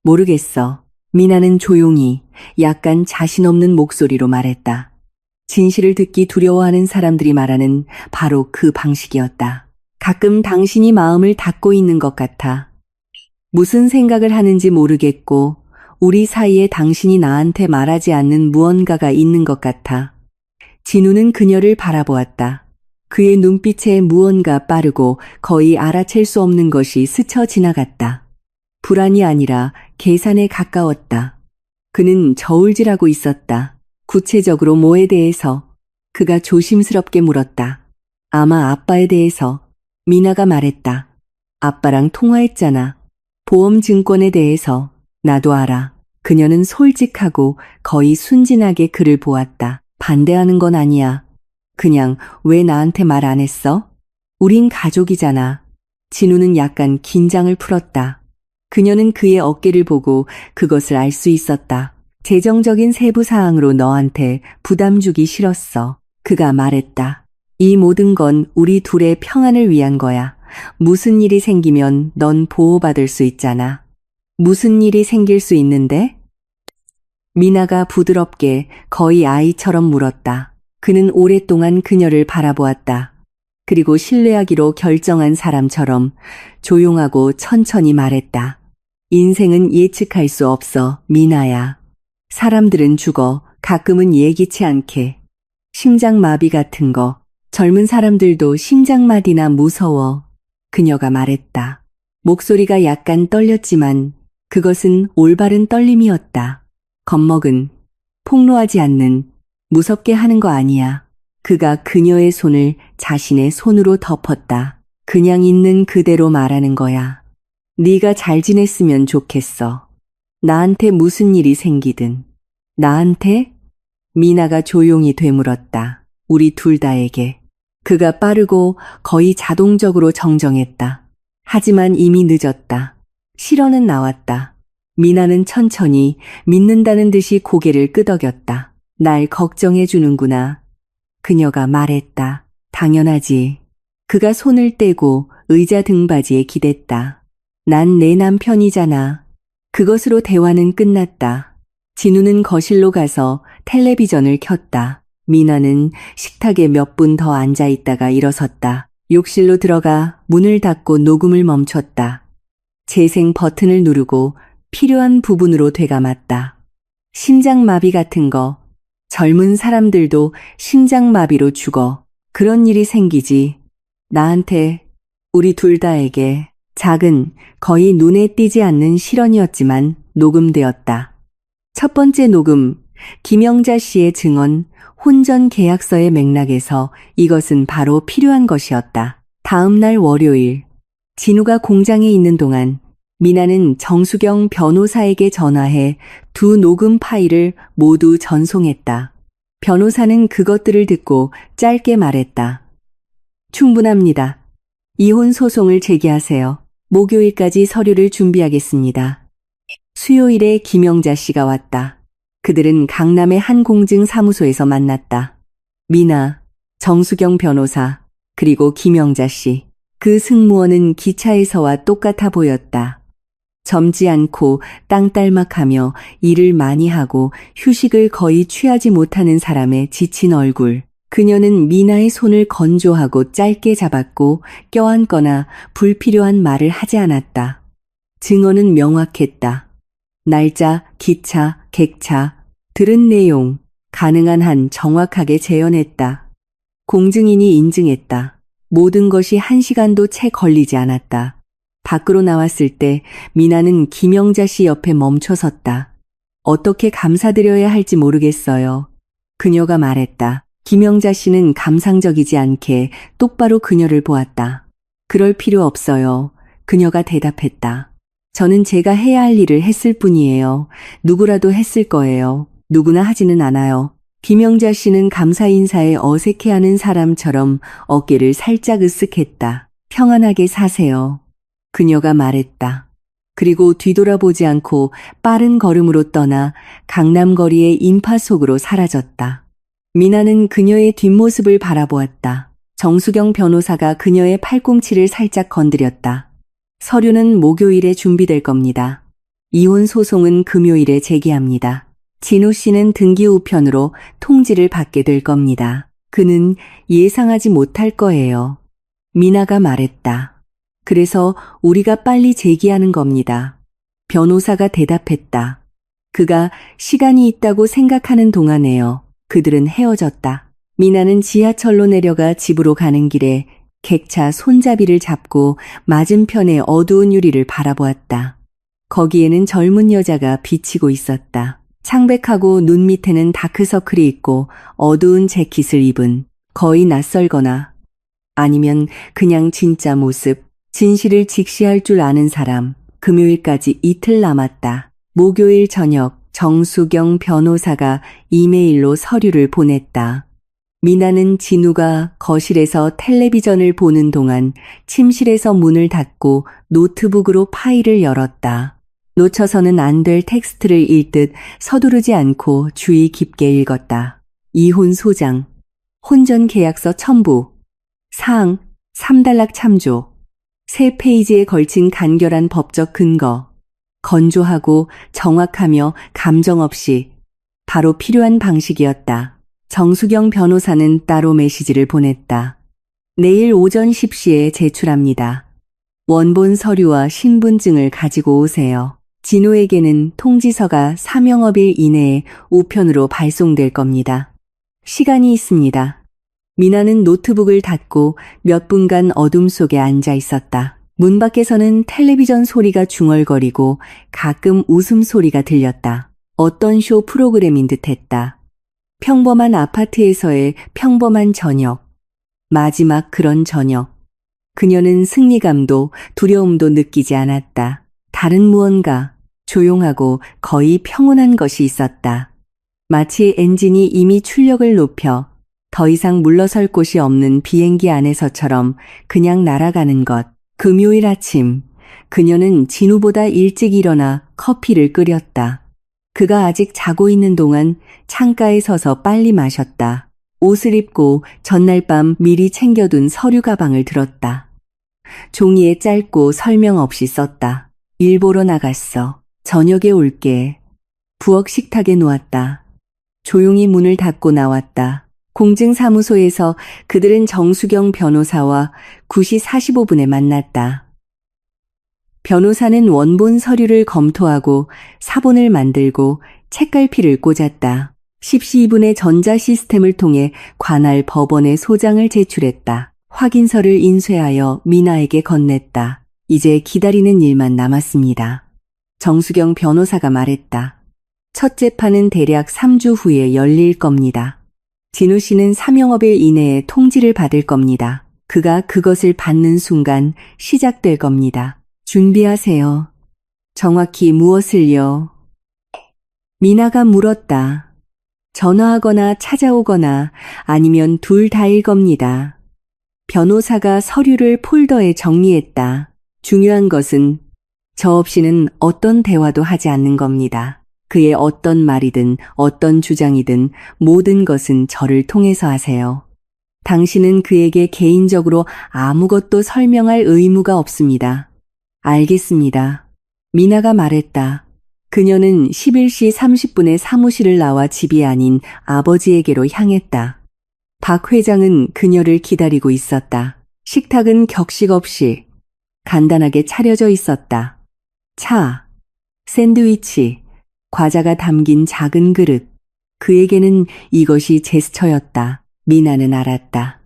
모르겠어. 미나는 조용히 약간 자신 없는 목소리로 말했다. 진실을 듣기 두려워하는 사람들이 말하는 바로 그 방식이었다. 가끔 당신이 마음을 닫고 있는 것 같아. 무슨 생각을 하는지 모르겠고 우리 사이에 당신이 나한테 말하지 않는 무언가가 있는 것 같아. 진우는 그녀를 바라보았다. 그의 눈빛에 무언가 빠르고 거의 알아챌 수 없는 것이 스쳐 지나갔다. 불안이 아니라 계산에 가까웠다. 그는 저울질하고 있었다. 구체적으로 뭐에 대해서? 그가 조심스럽게 물었다. 아마 아빠에 대해서. 미나가 말했다. 아빠랑 통화했잖아. 보험증권에 대해서. 나도 알아. 그녀는 솔직하고 거의 순진하게 그를 보았다. 반대하는 건 아니야. 그냥 왜 나한테 말 안 했어? 우린 가족이잖아. 진우는 약간 긴장을 풀었다. 그녀는 그의 어깨를 보고 그것을 알 수 있었다. 재정적인 세부 사항으로 너한테 부담 주기 싫었어. 그가 말했다. 이 모든 건 우리 둘의 평안을 위한 거야. 무슨 일이 생기면 넌 보호받을 수 있잖아. 무슨 일이 생길 수 있는데? 미나가 부드럽게 거의 아이처럼 물었다. 그는 오랫동안 그녀를 바라보았다. 그리고 신뢰하기로 결정한 사람처럼 조용하고 천천히 말했다. 인생은 예측할 수 없어, 미나야. 사람들은 죽어, 가끔은 예기치 않게. 심장마비 같은 거. 젊은 사람들도 심장마비나 무서워. 그녀가 말했다. 목소리가 약간 떨렸지만 그것은 올바른 떨림이었다. 겁먹은, 폭로하지 않는, 무섭게 하는 거 아니야. 그가 그녀의 손을 자신의 손으로 덮었다. 그냥 있는 그대로 말하는 거야. 네가 잘 지냈으면 좋겠어. 나한테 무슨 일이 생기든. 나한테? 미나가 조용히 되물었다. 우리 둘 다에게. 그가 빠르고 거의 자동적으로 정정했다. 하지만 이미 늦었다. 실언은 나왔다. 미나는 천천히 믿는다는 듯이 고개를 끄덕였다. 날 걱정해 주는구나. 그녀가 말했다. 당연하지. 그가 손을 떼고 의자 등받이에 기댔다. 난 내 남편이잖아. 그것으로 대화는 끝났다. 진우는 거실로 가서 텔레비전을 켰다. 미나는 식탁에 몇 분 더 앉아 있다가 일어섰다. 욕실로 들어가 문을 닫고 녹음을 멈췄다. 재생 버튼을 누르고 필요한 부분으로 되감았다. 심장마비 같은 거. 젊은 사람들도 심장마비로 죽어. 그런 일이 생기지. 나한테, 우리 둘 다에게 작은, 거의 눈에 띄지 않는 실언이었지만 녹음되었다. 첫 번째 녹음, 김영자 씨의 증언, 혼전 계약서의 맥락에서 이것은 바로 필요한 것이었다. 다음 날 월요일, 진우가 공장에 있는 동안 미나는 정수경 변호사에게 전화해 두 녹음 파일을 모두 전송했다. 변호사는 그것들을 듣고 짧게 말했다. 충분합니다. 이혼 소송을 제기하세요. 목요일까지 서류를 준비하겠습니다. 수요일에 김영자 씨가 왔다. 그들은 강남의 한 공증 사무소에서 만났다. 미나, 정수경 변호사, 그리고 김영자 씨. 그 승무원은 기차에서와 똑같아 보였다. 젊지 않고 땅딸막하며 일을 많이 하고 휴식을 거의 취하지 못하는 사람의 지친 얼굴. 그녀는 미나의 손을 건조하고 짧게 잡았고 껴안거나 불필요한 말을 하지 않았다. 증언은 명확했다. 날짜, 기차, 객차, 들은 내용, 가능한 한 정확하게 재현했다. 공증인이 인증했다. 모든 것이 1시간도 채 걸리지 않았다. 밖으로 나왔을 때 미나는 김영자 씨 옆에 멈춰섰다. 어떻게 감사드려야 할지 모르겠어요. 그녀가 말했다. 김영자 씨는 감상적이지 않게 똑바로 그녀를 보았다. 그럴 필요 없어요. 그녀가 대답했다. 저는 제가 해야 할 일을 했을 뿐이에요. 누구라도 했을 거예요. 누구나 하지는 않아요. 김영자 씨는 감사 인사에 어색해하는 사람처럼 어깨를 살짝 으쓱했다. 평안하게 사세요. 그녀가 말했다. 그리고 뒤돌아보지 않고 빠른 걸음으로 떠나 강남거리의 인파 속으로 사라졌다. 미나는 그녀의 뒷모습을 바라보았다. 정수경 변호사가 그녀의 팔꿈치를 살짝 건드렸다. 서류는 목요일에 준비될 겁니다. 이혼 소송은 금요일에 제기합니다. 진우 씨는 등기 우편으로 통지를 받게 될 겁니다. 그는 예상하지 못할 거예요. 미나가 말했다. 그래서 우리가 빨리 제기하는 겁니다. 변호사가 대답했다. 그가 시간이 있다고 생각하는 동안에요. 그들은 헤어졌다. 미나는 지하철로 내려가 집으로 가는 길에 객차 손잡이를 잡고 맞은편의 어두운 유리를 바라보았다. 거기에는 젊은 여자가 비치고 있었다. 창백하고 눈 밑에는 다크서클이 있고 어두운 재킷을 입은 거의 낯설거나 아니면 그냥 진짜 모습, 진실을 직시할 줄 아는 사람. 금요일까지 이틀 남았다. 목요일 저녁 정수경 변호사가 이메일로 서류를 보냈다. 미나는 진우가 거실에서 텔레비전을 보는 동안 침실에서 문을 닫고 노트북으로 파일을 열었다. 놓쳐서는 안 될 텍스트를 읽듯 서두르지 않고 주의 깊게 읽었다. 이혼 소장, 혼전 계약서 첨부, 사항, 3단락 참조, 3페이지에 걸친 간결한 법적 근거, 건조하고 정확하며 감정 없이 바로 필요한 방식이었다. 정수경 변호사는 따로 메시지를 보냈다. 내일 오전 10시에 제출합니다. 원본 서류와 신분증을 가지고 오세요. 진우에게는 통지서가 사명업일 이내에 우편으로 발송될 겁니다. 시간이 있습니다. 미나는 노트북을 닫고 몇 분간 어둠 속에 앉아 있었다. 문 밖에서는 텔레비전 소리가 중얼거리고 가끔 웃음소리가 들렸다. 어떤 쇼 프로그램인 듯했다. 평범한 아파트에서의 평범한 저녁. 마지막 그런 저녁. 그녀는 승리감도 두려움도 느끼지 않았다. 다른 무언가 조용하고 거의 평온한 것이 있었다. 마치 엔진이 이미 출력을 높여 더 이상 물러설 곳이 없는 비행기 안에서처럼 그냥 날아가는 것. 금요일 아침, 그녀는 진우보다 일찍 일어나 커피를 끓였다. 그가 아직 자고 있는 동안 창가에 서서 빨리 마셨다. 옷을 입고 전날 밤 미리 챙겨둔 서류 가방을 들었다. 종이에 짧고 설명 없이 썼다. 일 보러 나갔어. 저녁에 올게. 부엌 식탁에 놓았다. 조용히 문을 닫고 나왔다. 공증사무소에서 그들은 정수경 변호사와 9시 45분에 만났다. 변호사는 원본 서류를 검토하고 사본을 만들고 책갈피를 꽂았다. 10시 2분에 전자시스템을 통해 관할 법원에 소장을 제출했다. 확인서를 인쇄하여 미나에게 건넸다. 이제 기다리는 일만 남았습니다. 정수경 변호사가 말했다. 첫 재판은 대략 3주 후에 열릴 겁니다. 진우 씨는 사명업일 이내에 통지를 받을 겁니다. 그가 그것을 받는 순간 시작될 겁니다. 준비하세요. 정확히 무엇을요? 미나가 물었다. 전화하거나 찾아오거나 아니면 둘 다일 겁니다. 변호사가 서류를 폴더에 정리했다. 중요한 것은 저 없이는 어떤 대화도 하지 않는 겁니다. 그의 어떤 말이든 어떤 주장이든 모든 것은 저를 통해서 하세요. 당신은 그에게 개인적으로 아무것도 설명할 의무가 없습니다. 알겠습니다. 미나가 말했다. 그녀는 11시 30분에 사무실을 나와 집이 아닌 아버지에게로 향했다. 박 회장은 그녀를 기다리고 있었다. 식탁은 격식 없이 간단하게 차려져 있었다. 차, 샌드위치, 과자가 담긴 작은 그릇. 그에게는 이것이 제스처였다. 미나는 알았다.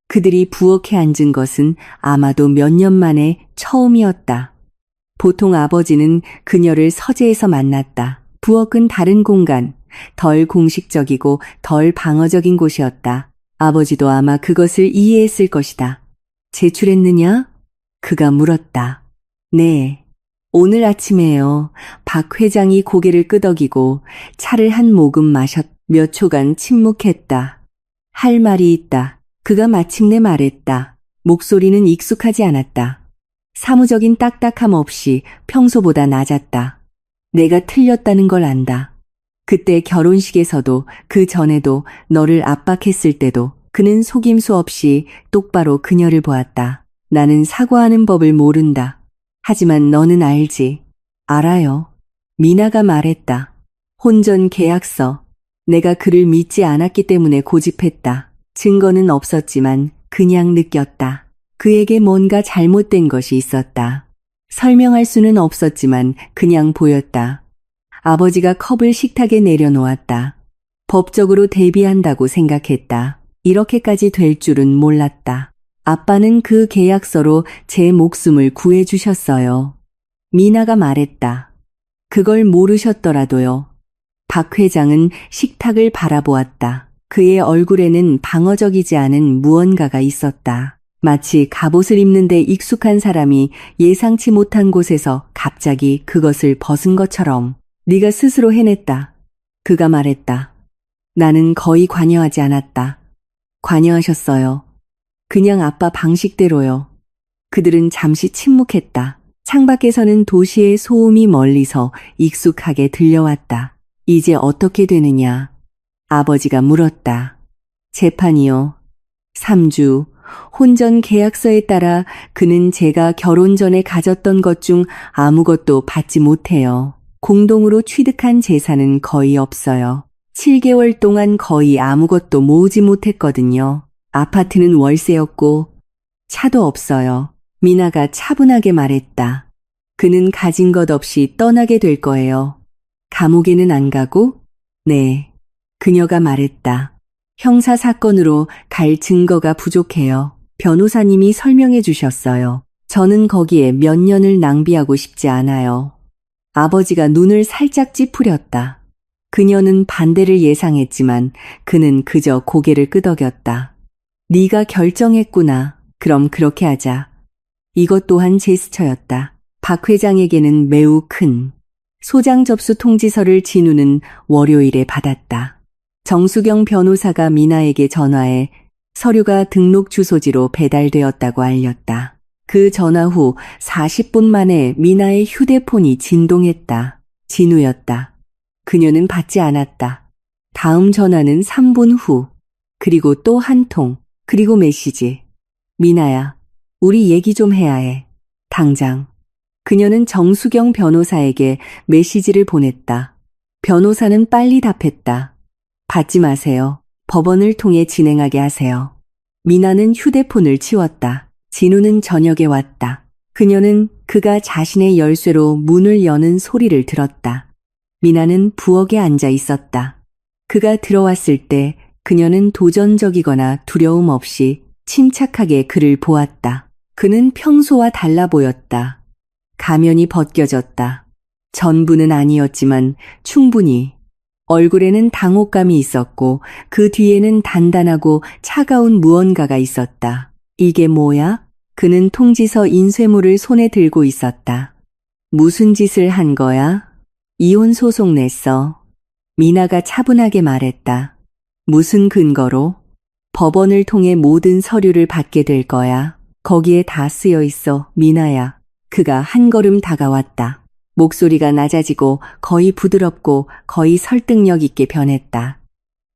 그들이 부엌에 앉은 것은 아마도 몇 년 만에 처음이었다. 보통 아버지는 그녀를 서재에서 만났다. 부엌은 다른 공간, 덜 공식적이고 덜 방어적인 곳이었다. 아버지도 아마 그것을 이해했을 것이다. 제출했느냐? 그가 물었다. 네. 오늘 아침에요. 박 회장이 고개를 끄덕이고 차를 한 모금 마셨. 몇 초간 침묵했다. 할 말이 있다. 그가 마침내 말했다. 목소리는 익숙하지 않았다. 사무적인 딱딱함 없이 평소보다 낮았다. 내가 틀렸다는 걸 안다. 그때 결혼식에서도 그 전에도 너를 압박했을 때도 그는 속임수 없이 똑바로 그녀를 보았다. 나는 사과하는 법을 모른다. 하지만 너는 알지. 알아요. 미나가 말했다. 혼전 계약서. 내가 그를 믿지 않았기 때문에 고집했다. 증거는 없었지만 그냥 느꼈다. 그에게 뭔가 잘못된 것이 있었다. 설명할 수는 없었지만 그냥 보였다. 아버지가 컵을 식탁에 내려놓았다. 법적으로 대비한다고 생각했다. 이렇게까지 될 줄은 몰랐다. 아빠는 그 계약서로 제 목숨을 구해주셨어요. 미나가 말했다. 그걸 모르셨더라도요. 박 회장은 식탁을 바라보았다. 그의 얼굴에는 방어적이지 않은 무언가가 있었다. 마치 갑옷을 입는 데 익숙한 사람이 예상치 못한 곳에서 갑자기 그것을 벗은 것처럼. 네가 스스로 해냈다. 그가 말했다. 나는 거의 관여하지 않았다. 관여하셨어요. 그냥 아빠 방식대로요. 그들은 잠시 침묵했다. 창밖에서는 도시의 소음이 멀리서 익숙하게 들려왔다. 이제 어떻게 되느냐? 아버지가 물었다. 재판이요. 3주. 혼전 계약서에 따라 그는 제가 결혼 전에 가졌던 것 중 아무것도 받지 못해요. 공동으로 취득한 재산은 거의 없어요. 7개월 동안 거의 아무것도 모으지 못했거든요. 아파트는 월세였고 차도 없어요. 미나가 차분하게 말했다. 그는 가진 것 없이 떠나게 될 거예요. 감옥에는 안 가고? 네. 그녀가 말했다. 형사 사건으로 갈 증거가 부족해요. 변호사님이 설명해 주셨어요. 저는 거기에 몇 년을 낭비하고 싶지 않아요. 아버지가 눈을 살짝 찌푸렸다. 그녀는 반대를 예상했지만 그는 그저 고개를 끄덕였다. 네가 결정했구나. 그럼 그렇게 하자. 이것 또한 제스처였다. 박 회장에게는 매우 큰 소장 접수 통지서를 진우는 월요일에 받았다. 정수경 변호사가 미나에게 전화해 서류가 등록 주소지로 배달되었다고 알렸다. 그 전화 후 40분 만에 미나의 휴대폰이 진동했다. 진우였다. 그녀는 받지 않았다. 다음 전화는 3분 후. 그리고 또 한 통. 그리고 메시지. 미나야, 우리 얘기 좀 해야 해. 당장. 그녀는 정수경 변호사에게 메시지를 보냈다. 변호사는 빨리 답했다. 받지 마세요. 법원을 통해 진행하게 하세요. 미나는 휴대폰을 치웠다. 진우는 저녁에 왔다. 그녀는 그가 자신의 열쇠로 문을 여는 소리를 들었다. 미나는 부엌에 앉아 있었다. 그가 들어왔을 때 그녀는 도전적이거나 두려움 없이 침착하게 그를 보았다. 그는 평소와 달라 보였다. 가면이 벗겨졌다. 전부는 아니었지만 충분히. 얼굴에는 당혹감이 있었고 그 뒤에는 단단하고 차가운 무언가가 있었다. 이게 뭐야? 그는 통지서 인쇄물을 손에 들고 있었다. 무슨 짓을 한 거야? 이혼 소송 냈어. 미나가 차분하게 말했다. 무슨 근거로? 법원을 통해 모든 서류를 받게 될 거야. 거기에 다 쓰여 있어, 미나야. 그가 한 걸음 다가왔다. 목소리가 낮아지고 거의 부드럽고 거의 설득력 있게 변했다.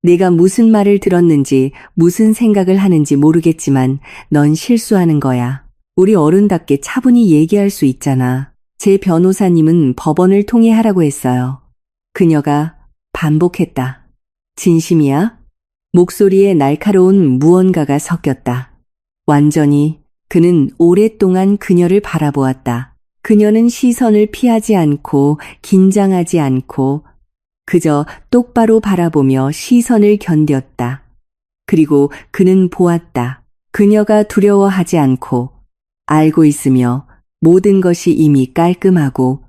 내가 무슨 말을 들었는지 무슨 생각을 하는지 모르겠지만 넌 실수하는 거야. 우리 어른답게 차분히 얘기할 수 있잖아. 제 변호사님은 법원을 통해 하라고 했어요. 그녀가 반복했다. 진심이야? 목소리에 날카로운 무언가가 섞였다. 완전히. 그는 오랫동안 그녀를 바라보았다. 그녀는 시선을 피하지 않고 긴장하지 않고 그저 똑바로 바라보며 시선을 견뎠다. 그리고 그는 보았다. 그녀가 두려워하지 않고 알고 있으며 모든 것이 이미 깔끔하고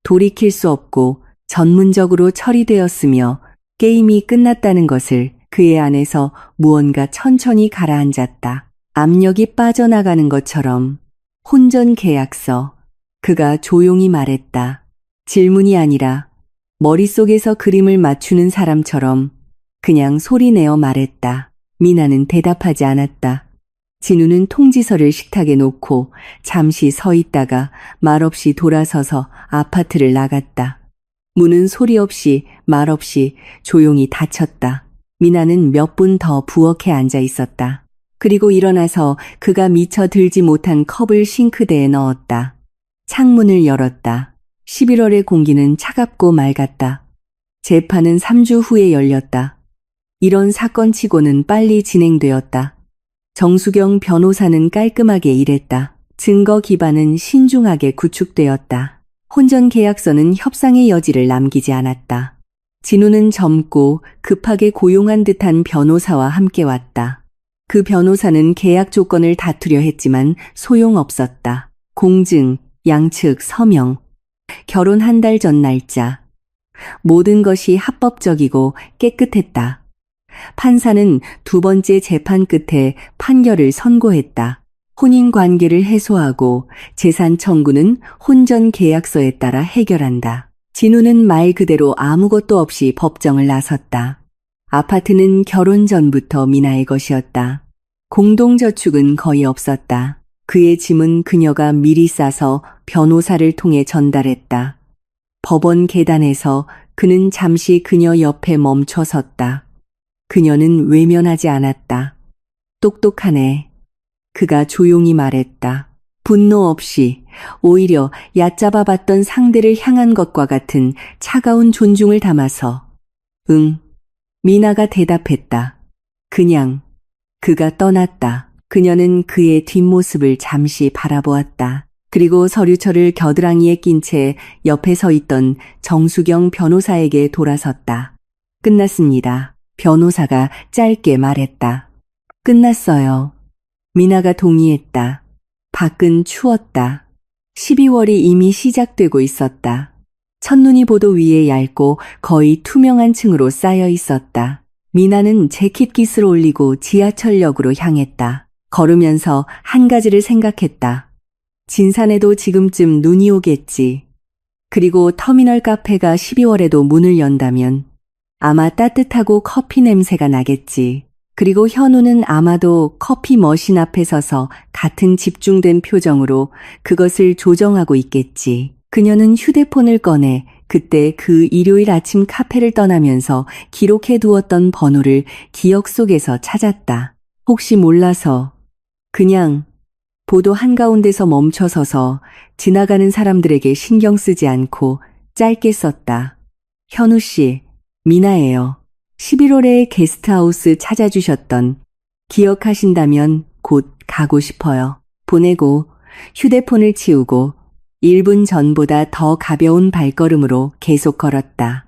돌이킬 수 없고 전문적으로 처리되었으며 게임이 끝났다는 것을 그의 안에서 무언가 천천히 가라앉았다. 압력이 빠져나가는 것처럼. 혼전 계약서. 그가 조용히 말했다. 질문이 아니라 머릿속에서 그림을 맞추는 사람처럼 그냥 소리내어 말했다. 미나는 대답하지 않았다. 진우는 통지서를 식탁에 놓고 잠시 서 있다가 말없이 돌아서서 아파트를 나갔다. 문은 소리 없이 말 없이 조용히 닫혔다. 미나는 몇 분 더 부엌에 앉아 있었다. 그리고 일어나서 그가 미처 들지 못한 컵을 싱크대에 넣었다. 창문을 열었다. 11월의 공기는 차갑고 맑았다. 재판은 3주 후에 열렸다. 이런 사건치고는 빨리 진행되었다. 정수경 변호사는 깔끔하게 일했다. 증거 기반은 신중하게 구축되었다. 혼전 계약서는 협상의 여지를 남기지 않았다. 진우는 젊고 급하게 고용한 듯한 변호사와 함께 왔다. 그 변호사는 계약 조건을 다투려 했지만 소용없었다. 공증, 양측 서명, 결혼 한 달 전 날짜. 모든 것이 합법적이고 깨끗했다. 판사는 두 번째 재판 끝에 판결을 선고했다. 혼인 관계를 해소하고 재산 청구는 혼전 계약서에 따라 해결한다. 진우는 말 그대로 아무것도 없이 법정을 나섰다. 아파트는 결혼 전부터 미나의 것이었다. 공동저축은 거의 없었다. 그의 짐은 그녀가 미리 싸서 변호사를 통해 전달했다. 법원 계단에서 그는 잠시 그녀 옆에 멈춰 섰다. 그녀는 외면하지 않았다. 똑똑하네. 그가 조용히 말했다. 분노 없이 오히려 얕잡아 봤던 상대를 향한 것과 같은 차가운 존중을 담아서. 응. 미나가 대답했다. 그냥. 그가 떠났다. 그녀는 그의 뒷모습을 잠시 바라보았다. 그리고 서류철을 겨드랑이에 낀 채 옆에 서 있던 정수경 변호사에게 돌아섰다. 끝났습니다. 변호사가 짧게 말했다. 끝났어요. 미나가 동의했다. 밖은 추웠다. 12월이 이미 시작되고 있었다. 첫눈이 보도 위에 얇고 거의 투명한 층으로 쌓여 있었다. 미나는 재킷깃을 올리고 지하철역으로 향했다. 걸으면서 한 가지를 생각했다. 진산에도 지금쯤 눈이 오겠지. 그리고 터미널 카페가 12월에도 문을 연다면 아마 따뜻하고 커피 냄새가 나겠지. 그리고 현우는 아마도 커피 머신 앞에 서서 같은 집중된 표정으로 그것을 조정하고 있겠지. 그녀는 휴대폰을 꺼내 그때 그 일요일 아침 카페를 떠나면서 기록해 두었던 번호를 기억 속에서 찾았다. 혹시 몰라서 그냥 보도 한가운데서 멈춰서서 지나가는 사람들에게 신경 쓰지 않고 짧게 썼다. 현우 씨, 미나예요. 11월에 게스트하우스 찾아주셨던 기억하신다면 곧 가고 싶어요. 보내고 휴대폰을 치우고 1분 전보다 더 가벼운 발걸음으로 계속 걸었다.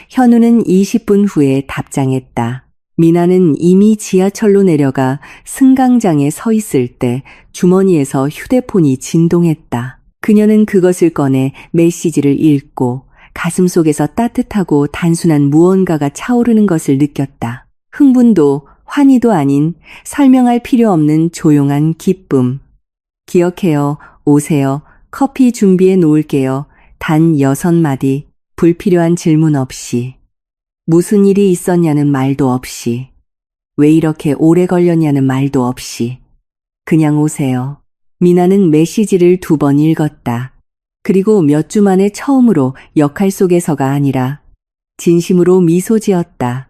현우는 20분 후에 답장했다. 미나는 이미 지하철로 내려가 승강장에 서 있을 때 주머니에서 휴대폰이 진동했다. 그녀는 그것을 꺼내 메시지를 읽고 가슴속에서 따뜻하고 단순한 무언가가 차오르는 것을 느꼈다. 흥분도 환희도 아닌 설명할 필요 없는 조용한 기쁨. 기억해요. 오세요. 커피 준비해 놓을게요. 단 6마디. 불필요한 질문 없이. 무슨 일이 있었냐는 말도 없이. 왜 이렇게 오래 걸렸냐는 말도 없이. 그냥 오세요. 미나는 메시지를 2번 읽었다. 그리고 몇 주 만에 처음으로 역할 속에서가 아니라 진심으로 미소 지었다.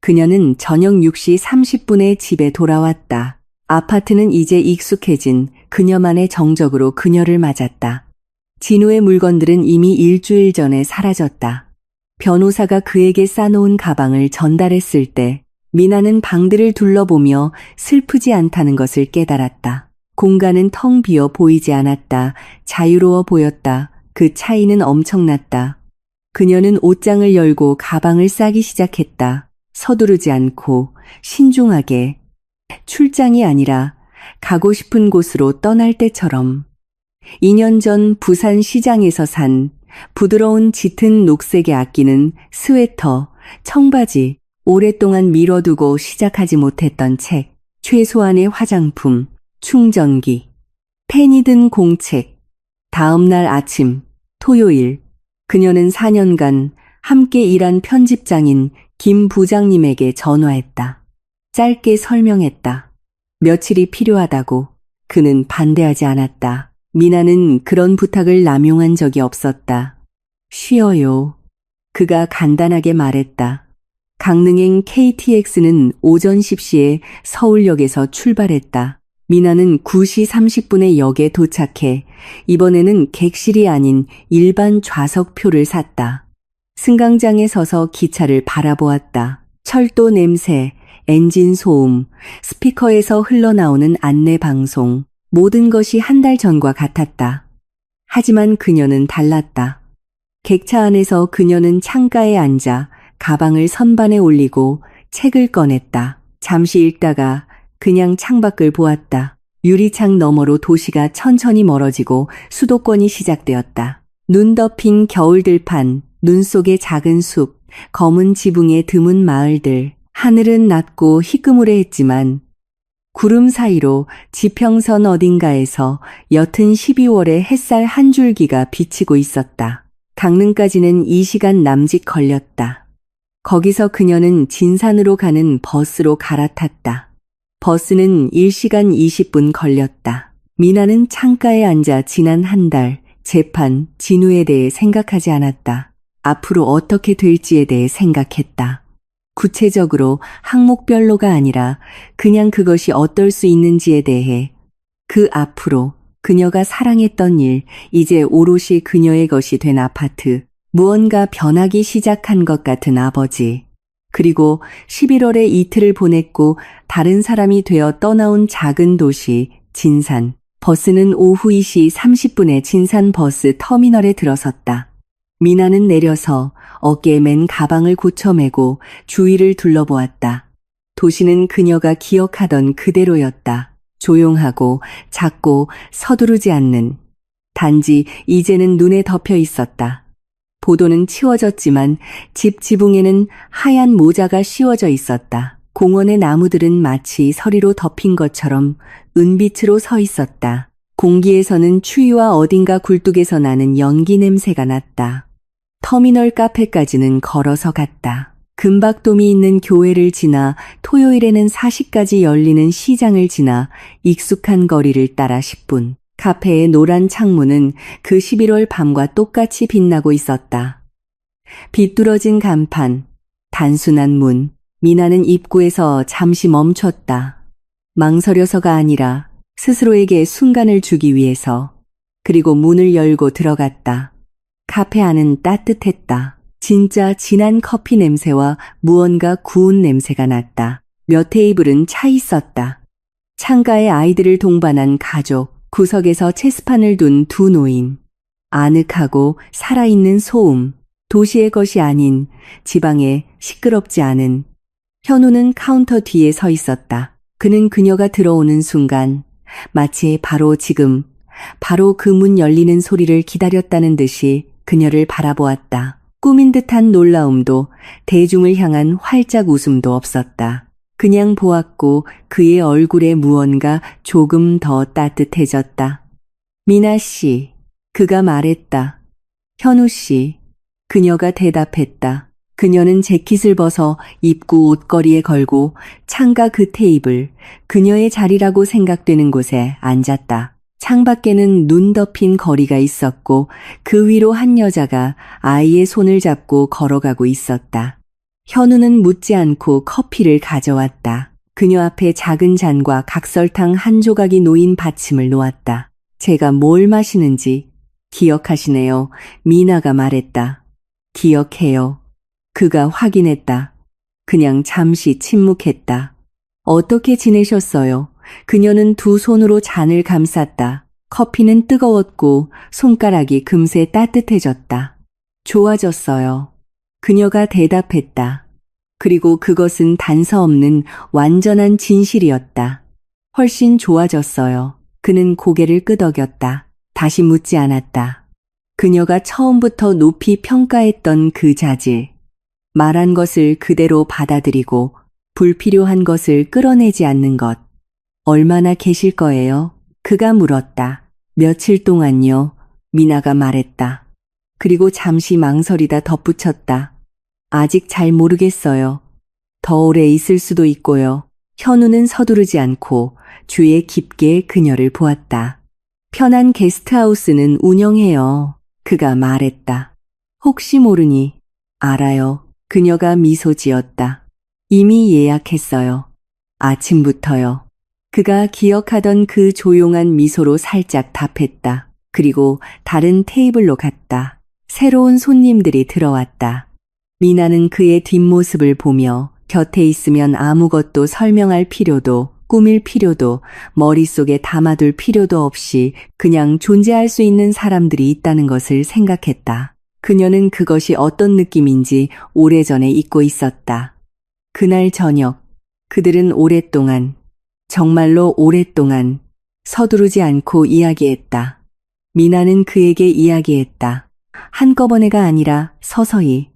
그녀는 저녁 6시 30분에 집에 돌아왔다. 아파트는 이제 익숙해진 그녀만의 정적으로 그녀를 맞았다. 진우의 물건들은 이미 일주일 전에 사라졌다. 변호사가 그에게 싸놓은 가방을 전달했을 때 미나는 방들을 둘러보며 슬프지 않다는 것을 깨달았다. 공간은 텅 비어 보이지 않았다. 자유로워 보였다. 그 차이는 엄청났다. 그녀는 옷장을 열고 가방을 싸기 시작했다. 서두르지 않고 신중하게. 출장이 아니라 가고 싶은 곳으로 떠날 때처럼. 2년 전 부산 시장에서 산 부드러운 짙은 녹색의 아끼는 스웨터, 청바지, 오랫동안 미뤄두고 시작하지 못했던 책, 최소한의 화장품, 충전기, 펜이 든 공책. 다음 날 아침, 토요일, 그녀는 4년간 함께 일한 편집장인 김 부장님에게 전화했다. 짧게 설명했다. 며칠이 필요하다고. 그는 반대하지 않았다. 미나는 그런 부탁을 남용한 적이 없었다. 쉬어요. 그가 간단하게 말했다. 강릉행 KTX는 오전 10시에 서울역에서 출발했다. 미나는 9시 30분에 역에 도착해 이번에는 객실이 아닌 일반 좌석표를 샀다. 승강장에 서서 기차를 바라보았다. 철도 냄새, 엔진 소음, 스피커에서 흘러나오는 안내 방송, 모든 것이 한 달 전과 같았다. 하지만 그녀는 달랐다. 객차 안에서 그녀는 창가에 앉아 가방을 선반에 올리고 책을 꺼냈다. 잠시 읽다가 그냥 창밖을 보았다. 유리창 너머로 도시가 천천히 멀어지고 수도권이 시작되었다. 눈 덮인 겨울 들판, 눈 속의 작은 숲, 검은 지붕의 드문 마을들. 하늘은 낮고 희끄무레했지만 구름 사이로 지평선 어딘가에서 옅은 12월의 햇살 한 줄기가 비치고 있었다. 강릉까지는 2시간 남짓 걸렸다. 거기서 그녀는 진산으로 가는 버스로 갈아탔다. 버스는 1시간 20분 걸렸다. 미나는 창가에 앉아 지난 한 달 재판, 진우에 대해 생각하지 않았다. 앞으로 어떻게 될지에 대해 생각했다. 구체적으로 항목별로가 아니라 그냥 그것이 어떨 수 있는지에 대해 그 앞으로 그녀가 사랑했던 일, 이제 오롯이 그녀의 것이 된 아파트, 무언가 변하기 시작한 것 같은 아버지, 그리고 11월에 이틀을 보냈고 다른 사람이 되어 떠나온 작은 도시 진산. 버스는 오후 2시 30분에 진산 버스 터미널에 들어섰다. 미나는 내려서 어깨에 맨 가방을 고쳐매고 주위를 둘러보았다. 도시는 그녀가 기억하던 그대로였다. 조용하고 작고 서두르지 않는. 단지 이제는 눈에 덮여 있었다. 보도는 치워졌지만 집 지붕에는 하얀 모자가 씌워져 있었다. 공원의 나무들은 마치 서리로 덮인 것처럼 은빛으로 서 있었다. 공기에서는 추위와 어딘가 굴뚝에서 나는 연기 냄새가 났다. 터미널 카페까지는 걸어서 갔다. 금박돔이 있는 교회를 지나 토요일에는 4시까지 열리는 시장을 지나 익숙한 거리를 따라 10분. 카페의 노란 창문은 그 11월 밤과 똑같이 빛나고 있었다. 비뚤어진 간판, 단순한 문. 미나는 입구에서 잠시 멈췄다. 망설여서가 아니라 스스로에게 순간을 주기 위해서. 그리고 문을 열고 들어갔다. 카페 안은 따뜻했다. 진짜 진한 커피 냄새와 무언가 구운 냄새가 났다. 몇 테이블은 차 있었다. 창가에 아이들을 동반한 가족, 구석에서 체스판을 둔 두 노인. 아늑하고 살아있는 소음, 도시의 것이 아닌 지방의 시끄럽지 않은. 현우는 카운터 뒤에 서 있었다. 그는 그녀가 들어오는 순간 마치 바로 지금, 바로 그 문 열리는 소리를 기다렸다는 듯이 그녀를 바라보았다. 꾸민 듯한 놀라움도 대중을 향한 활짝 웃음도 없었다. 그냥 보았고 그의 얼굴에 무언가 조금 더 따뜻해졌다. 미나 씨, 그가 말했다. 현우 씨, 그녀가 대답했다. 그녀는 재킷을 벗어 입구 옷걸이에 걸고 창가 그 테이블, 그녀의 자리라고 생각되는 곳에 앉았다. 창밖에는 눈 덮인 거리가 있었고 그 위로 한 여자가 아이의 손을 잡고 걸어가고 있었다. 현우는 묻지 않고 커피를 가져왔다. 그녀 앞에 작은 잔과 각설탕 한 조각이 놓인 받침을 놓았다. 제가 뭘 마시는지 기억하시네요. 미나가 말했다. 기억해요. 그가 확인했다. 그냥 잠시 침묵했다. 어떻게 지내셨어요? 그녀는 두 손으로 잔을 감쌌다. 커피는 뜨거웠고 손가락이 금세 따뜻해졌다. 좋아졌어요. 그녀가 대답했다. 그리고 그것은 단서 없는 완전한 진실이었다. 훨씬 좋아졌어요. 그는 고개를 끄덕였다. 다시 묻지 않았다. 그녀가 처음부터 높이 평가했던 그 자질. 말한 것을 그대로 받아들이고 불필요한 것을 끌어내지 않는 것. 얼마나 계실 거예요? 그가 물었다. 며칠 동안요. 미나가 말했다. 그리고 잠시 망설이다 덧붙였다. 아직 잘 모르겠어요. 더 오래 있을 수도 있고요. 현우는 서두르지 않고 주위에 깊게 그녀를 보았다. 편한 게스트하우스는 운영해요. 그가 말했다. 혹시 모르니. 알아요. 그녀가 미소 지었다. 이미 예약했어요. 아침부터요. 그가 기억하던 그 조용한 미소로 살짝 답했다. 그리고 다른 테이블로 갔다. 새로운 손님들이 들어왔다. 미나는 그의 뒷모습을 보며 곁에 있으면 아무것도 설명할 필요도 꾸밀 필요도 머릿속에 담아둘 필요도 없이 그냥 존재할 수 있는 사람들이 있다는 것을 생각했다. 그녀는 그것이 어떤 느낌인지 오래전에 잊고 있었다. 그날 저녁 그들은 오랫동안 정말로 오랫동안 서두르지 않고 이야기했다. 미나는 그에게 이야기했다. 한꺼번에가 아니라 서서히.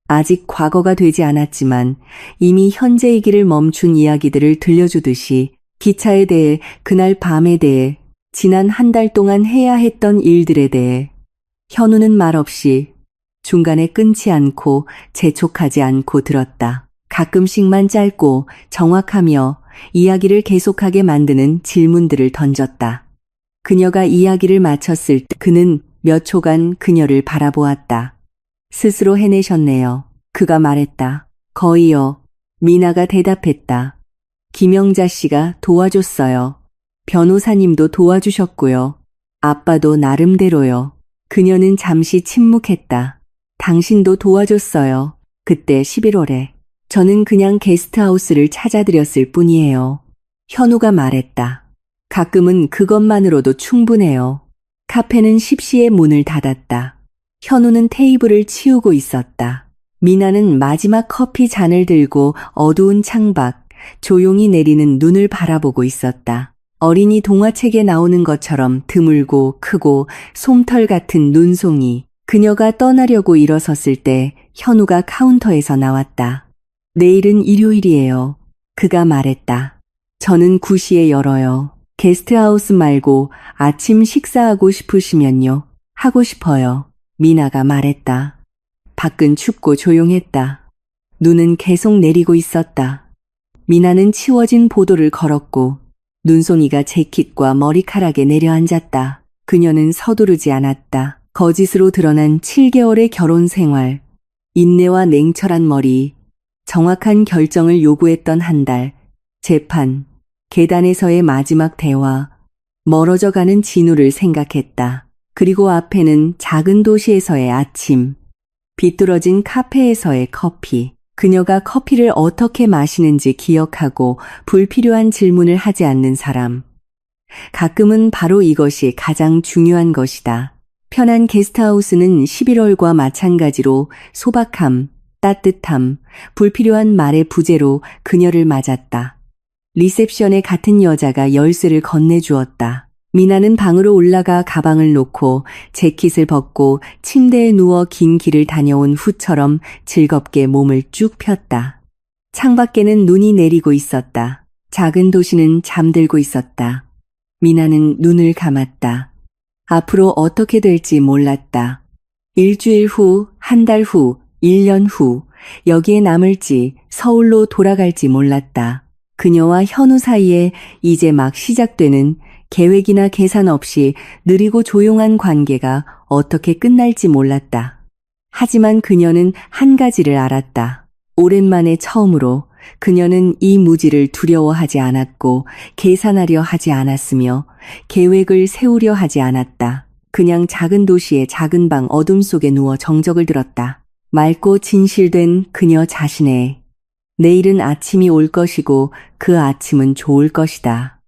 아직 과거가 되지 않았지만 이미 현재이기를 멈춘 이야기들을 들려주듯이 기차에 대해, 그날 밤에 대해, 지난 한 달 동안 해야 했던 일들에 대해. 현우는 말없이 중간에 끊지 않고 재촉하지 않고 들었다. 가끔씩만 짧고 정확하며 이야기를 계속하게 만드는 질문들을 던졌다. 그녀가 이야기를 마쳤을 때 그는 몇 초간 그녀를 바라보았다. 스스로 해내셨네요. 그가 말했다. 거의요. 미나가 대답했다. 김영자 씨가 도와줬어요. 변호사님도 도와주셨고요. 아빠도 나름대로요. 그녀는 잠시 침묵했다. 당신도 도와줬어요. 그때 11월에. 저는 그냥 게스트하우스를 찾아드렸을 뿐이에요. 현우가 말했다. 가끔은 그것만으로도 충분해요. 카페는 십시에 문을 닫았다. 현우는 테이블을 치우고 있었다. 미나는 마지막 커피 잔을 들고 어두운 창밖, 조용히 내리는 눈을 바라보고 있었다. 어린이 동화책에 나오는 것처럼 드물고 크고 솜털 같은 눈송이. 그녀가 떠나려고 일어섰을 때 현우가 카운터에서 나왔다. 내일은 일요일이에요. 그가 말했다. 저는 9시에 열어요. 게스트하우스 말고 아침 식사하고 싶으시면요. 하고 싶어요. 미나가 말했다. 밖은 춥고 조용했다. 눈은 계속 내리고 있었다. 미나는 치워진 보도를 걸었고 눈송이가 재킷과 머리카락에 내려앉았다. 그녀는 서두르지 않았다. 거짓으로 드러난 7개월의 결혼 생활, 인내와 냉철한 머리, 정확한 결정을 요구했던 한 달, 재판, 계단에서의 마지막 대화, 멀어져 가는 진우를 생각했다. 그리고 앞에는 작은 도시에서의 아침, 비뚤어진 카페에서의 커피. 그녀가 커피를 어떻게 마시는지 기억하고 불필요한 질문을 하지 않는 사람. 가끔은 바로 이것이 가장 중요한 것이다. 편한 게스트하우스는 11월과 마찬가지로 소박함, 따뜻함, 불필요한 말의 부재로 그녀를 맞았다. 리셉션에 같은 여자가 열쇠를 건네주었다. 미나는 방으로 올라가 가방을 놓고 재킷을 벗고 침대에 누워 긴 길을 다녀온 후처럼 즐겁게 몸을 쭉 폈다. 창밖에는 눈이 내리고 있었다. 작은 도시는 잠들고 있었다. 미나는 눈을 감았다. 앞으로 어떻게 될지 몰랐다. 일주일 후, 한 달 후, 1년 후, 여기에 남을지 서울로 돌아갈지 몰랐다. 그녀와 현우 사이에 이제 막 시작되는 계획이나 계산 없이 느리고 조용한 관계가 어떻게 끝날지 몰랐다. 하지만 그녀는 한 가지를 알았다. 오랜만에 처음으로 그녀는 이 무지를 두려워하지 않았고 계산하려 하지 않았으며 계획을 세우려 하지 않았다. 그냥 작은 도시의 작은 방 어둠 속에 누워 정적을 들었다. 맑고 진실된 그녀 자신의 내일은 아침이 올 것이고 그 아침은 좋을 것이다.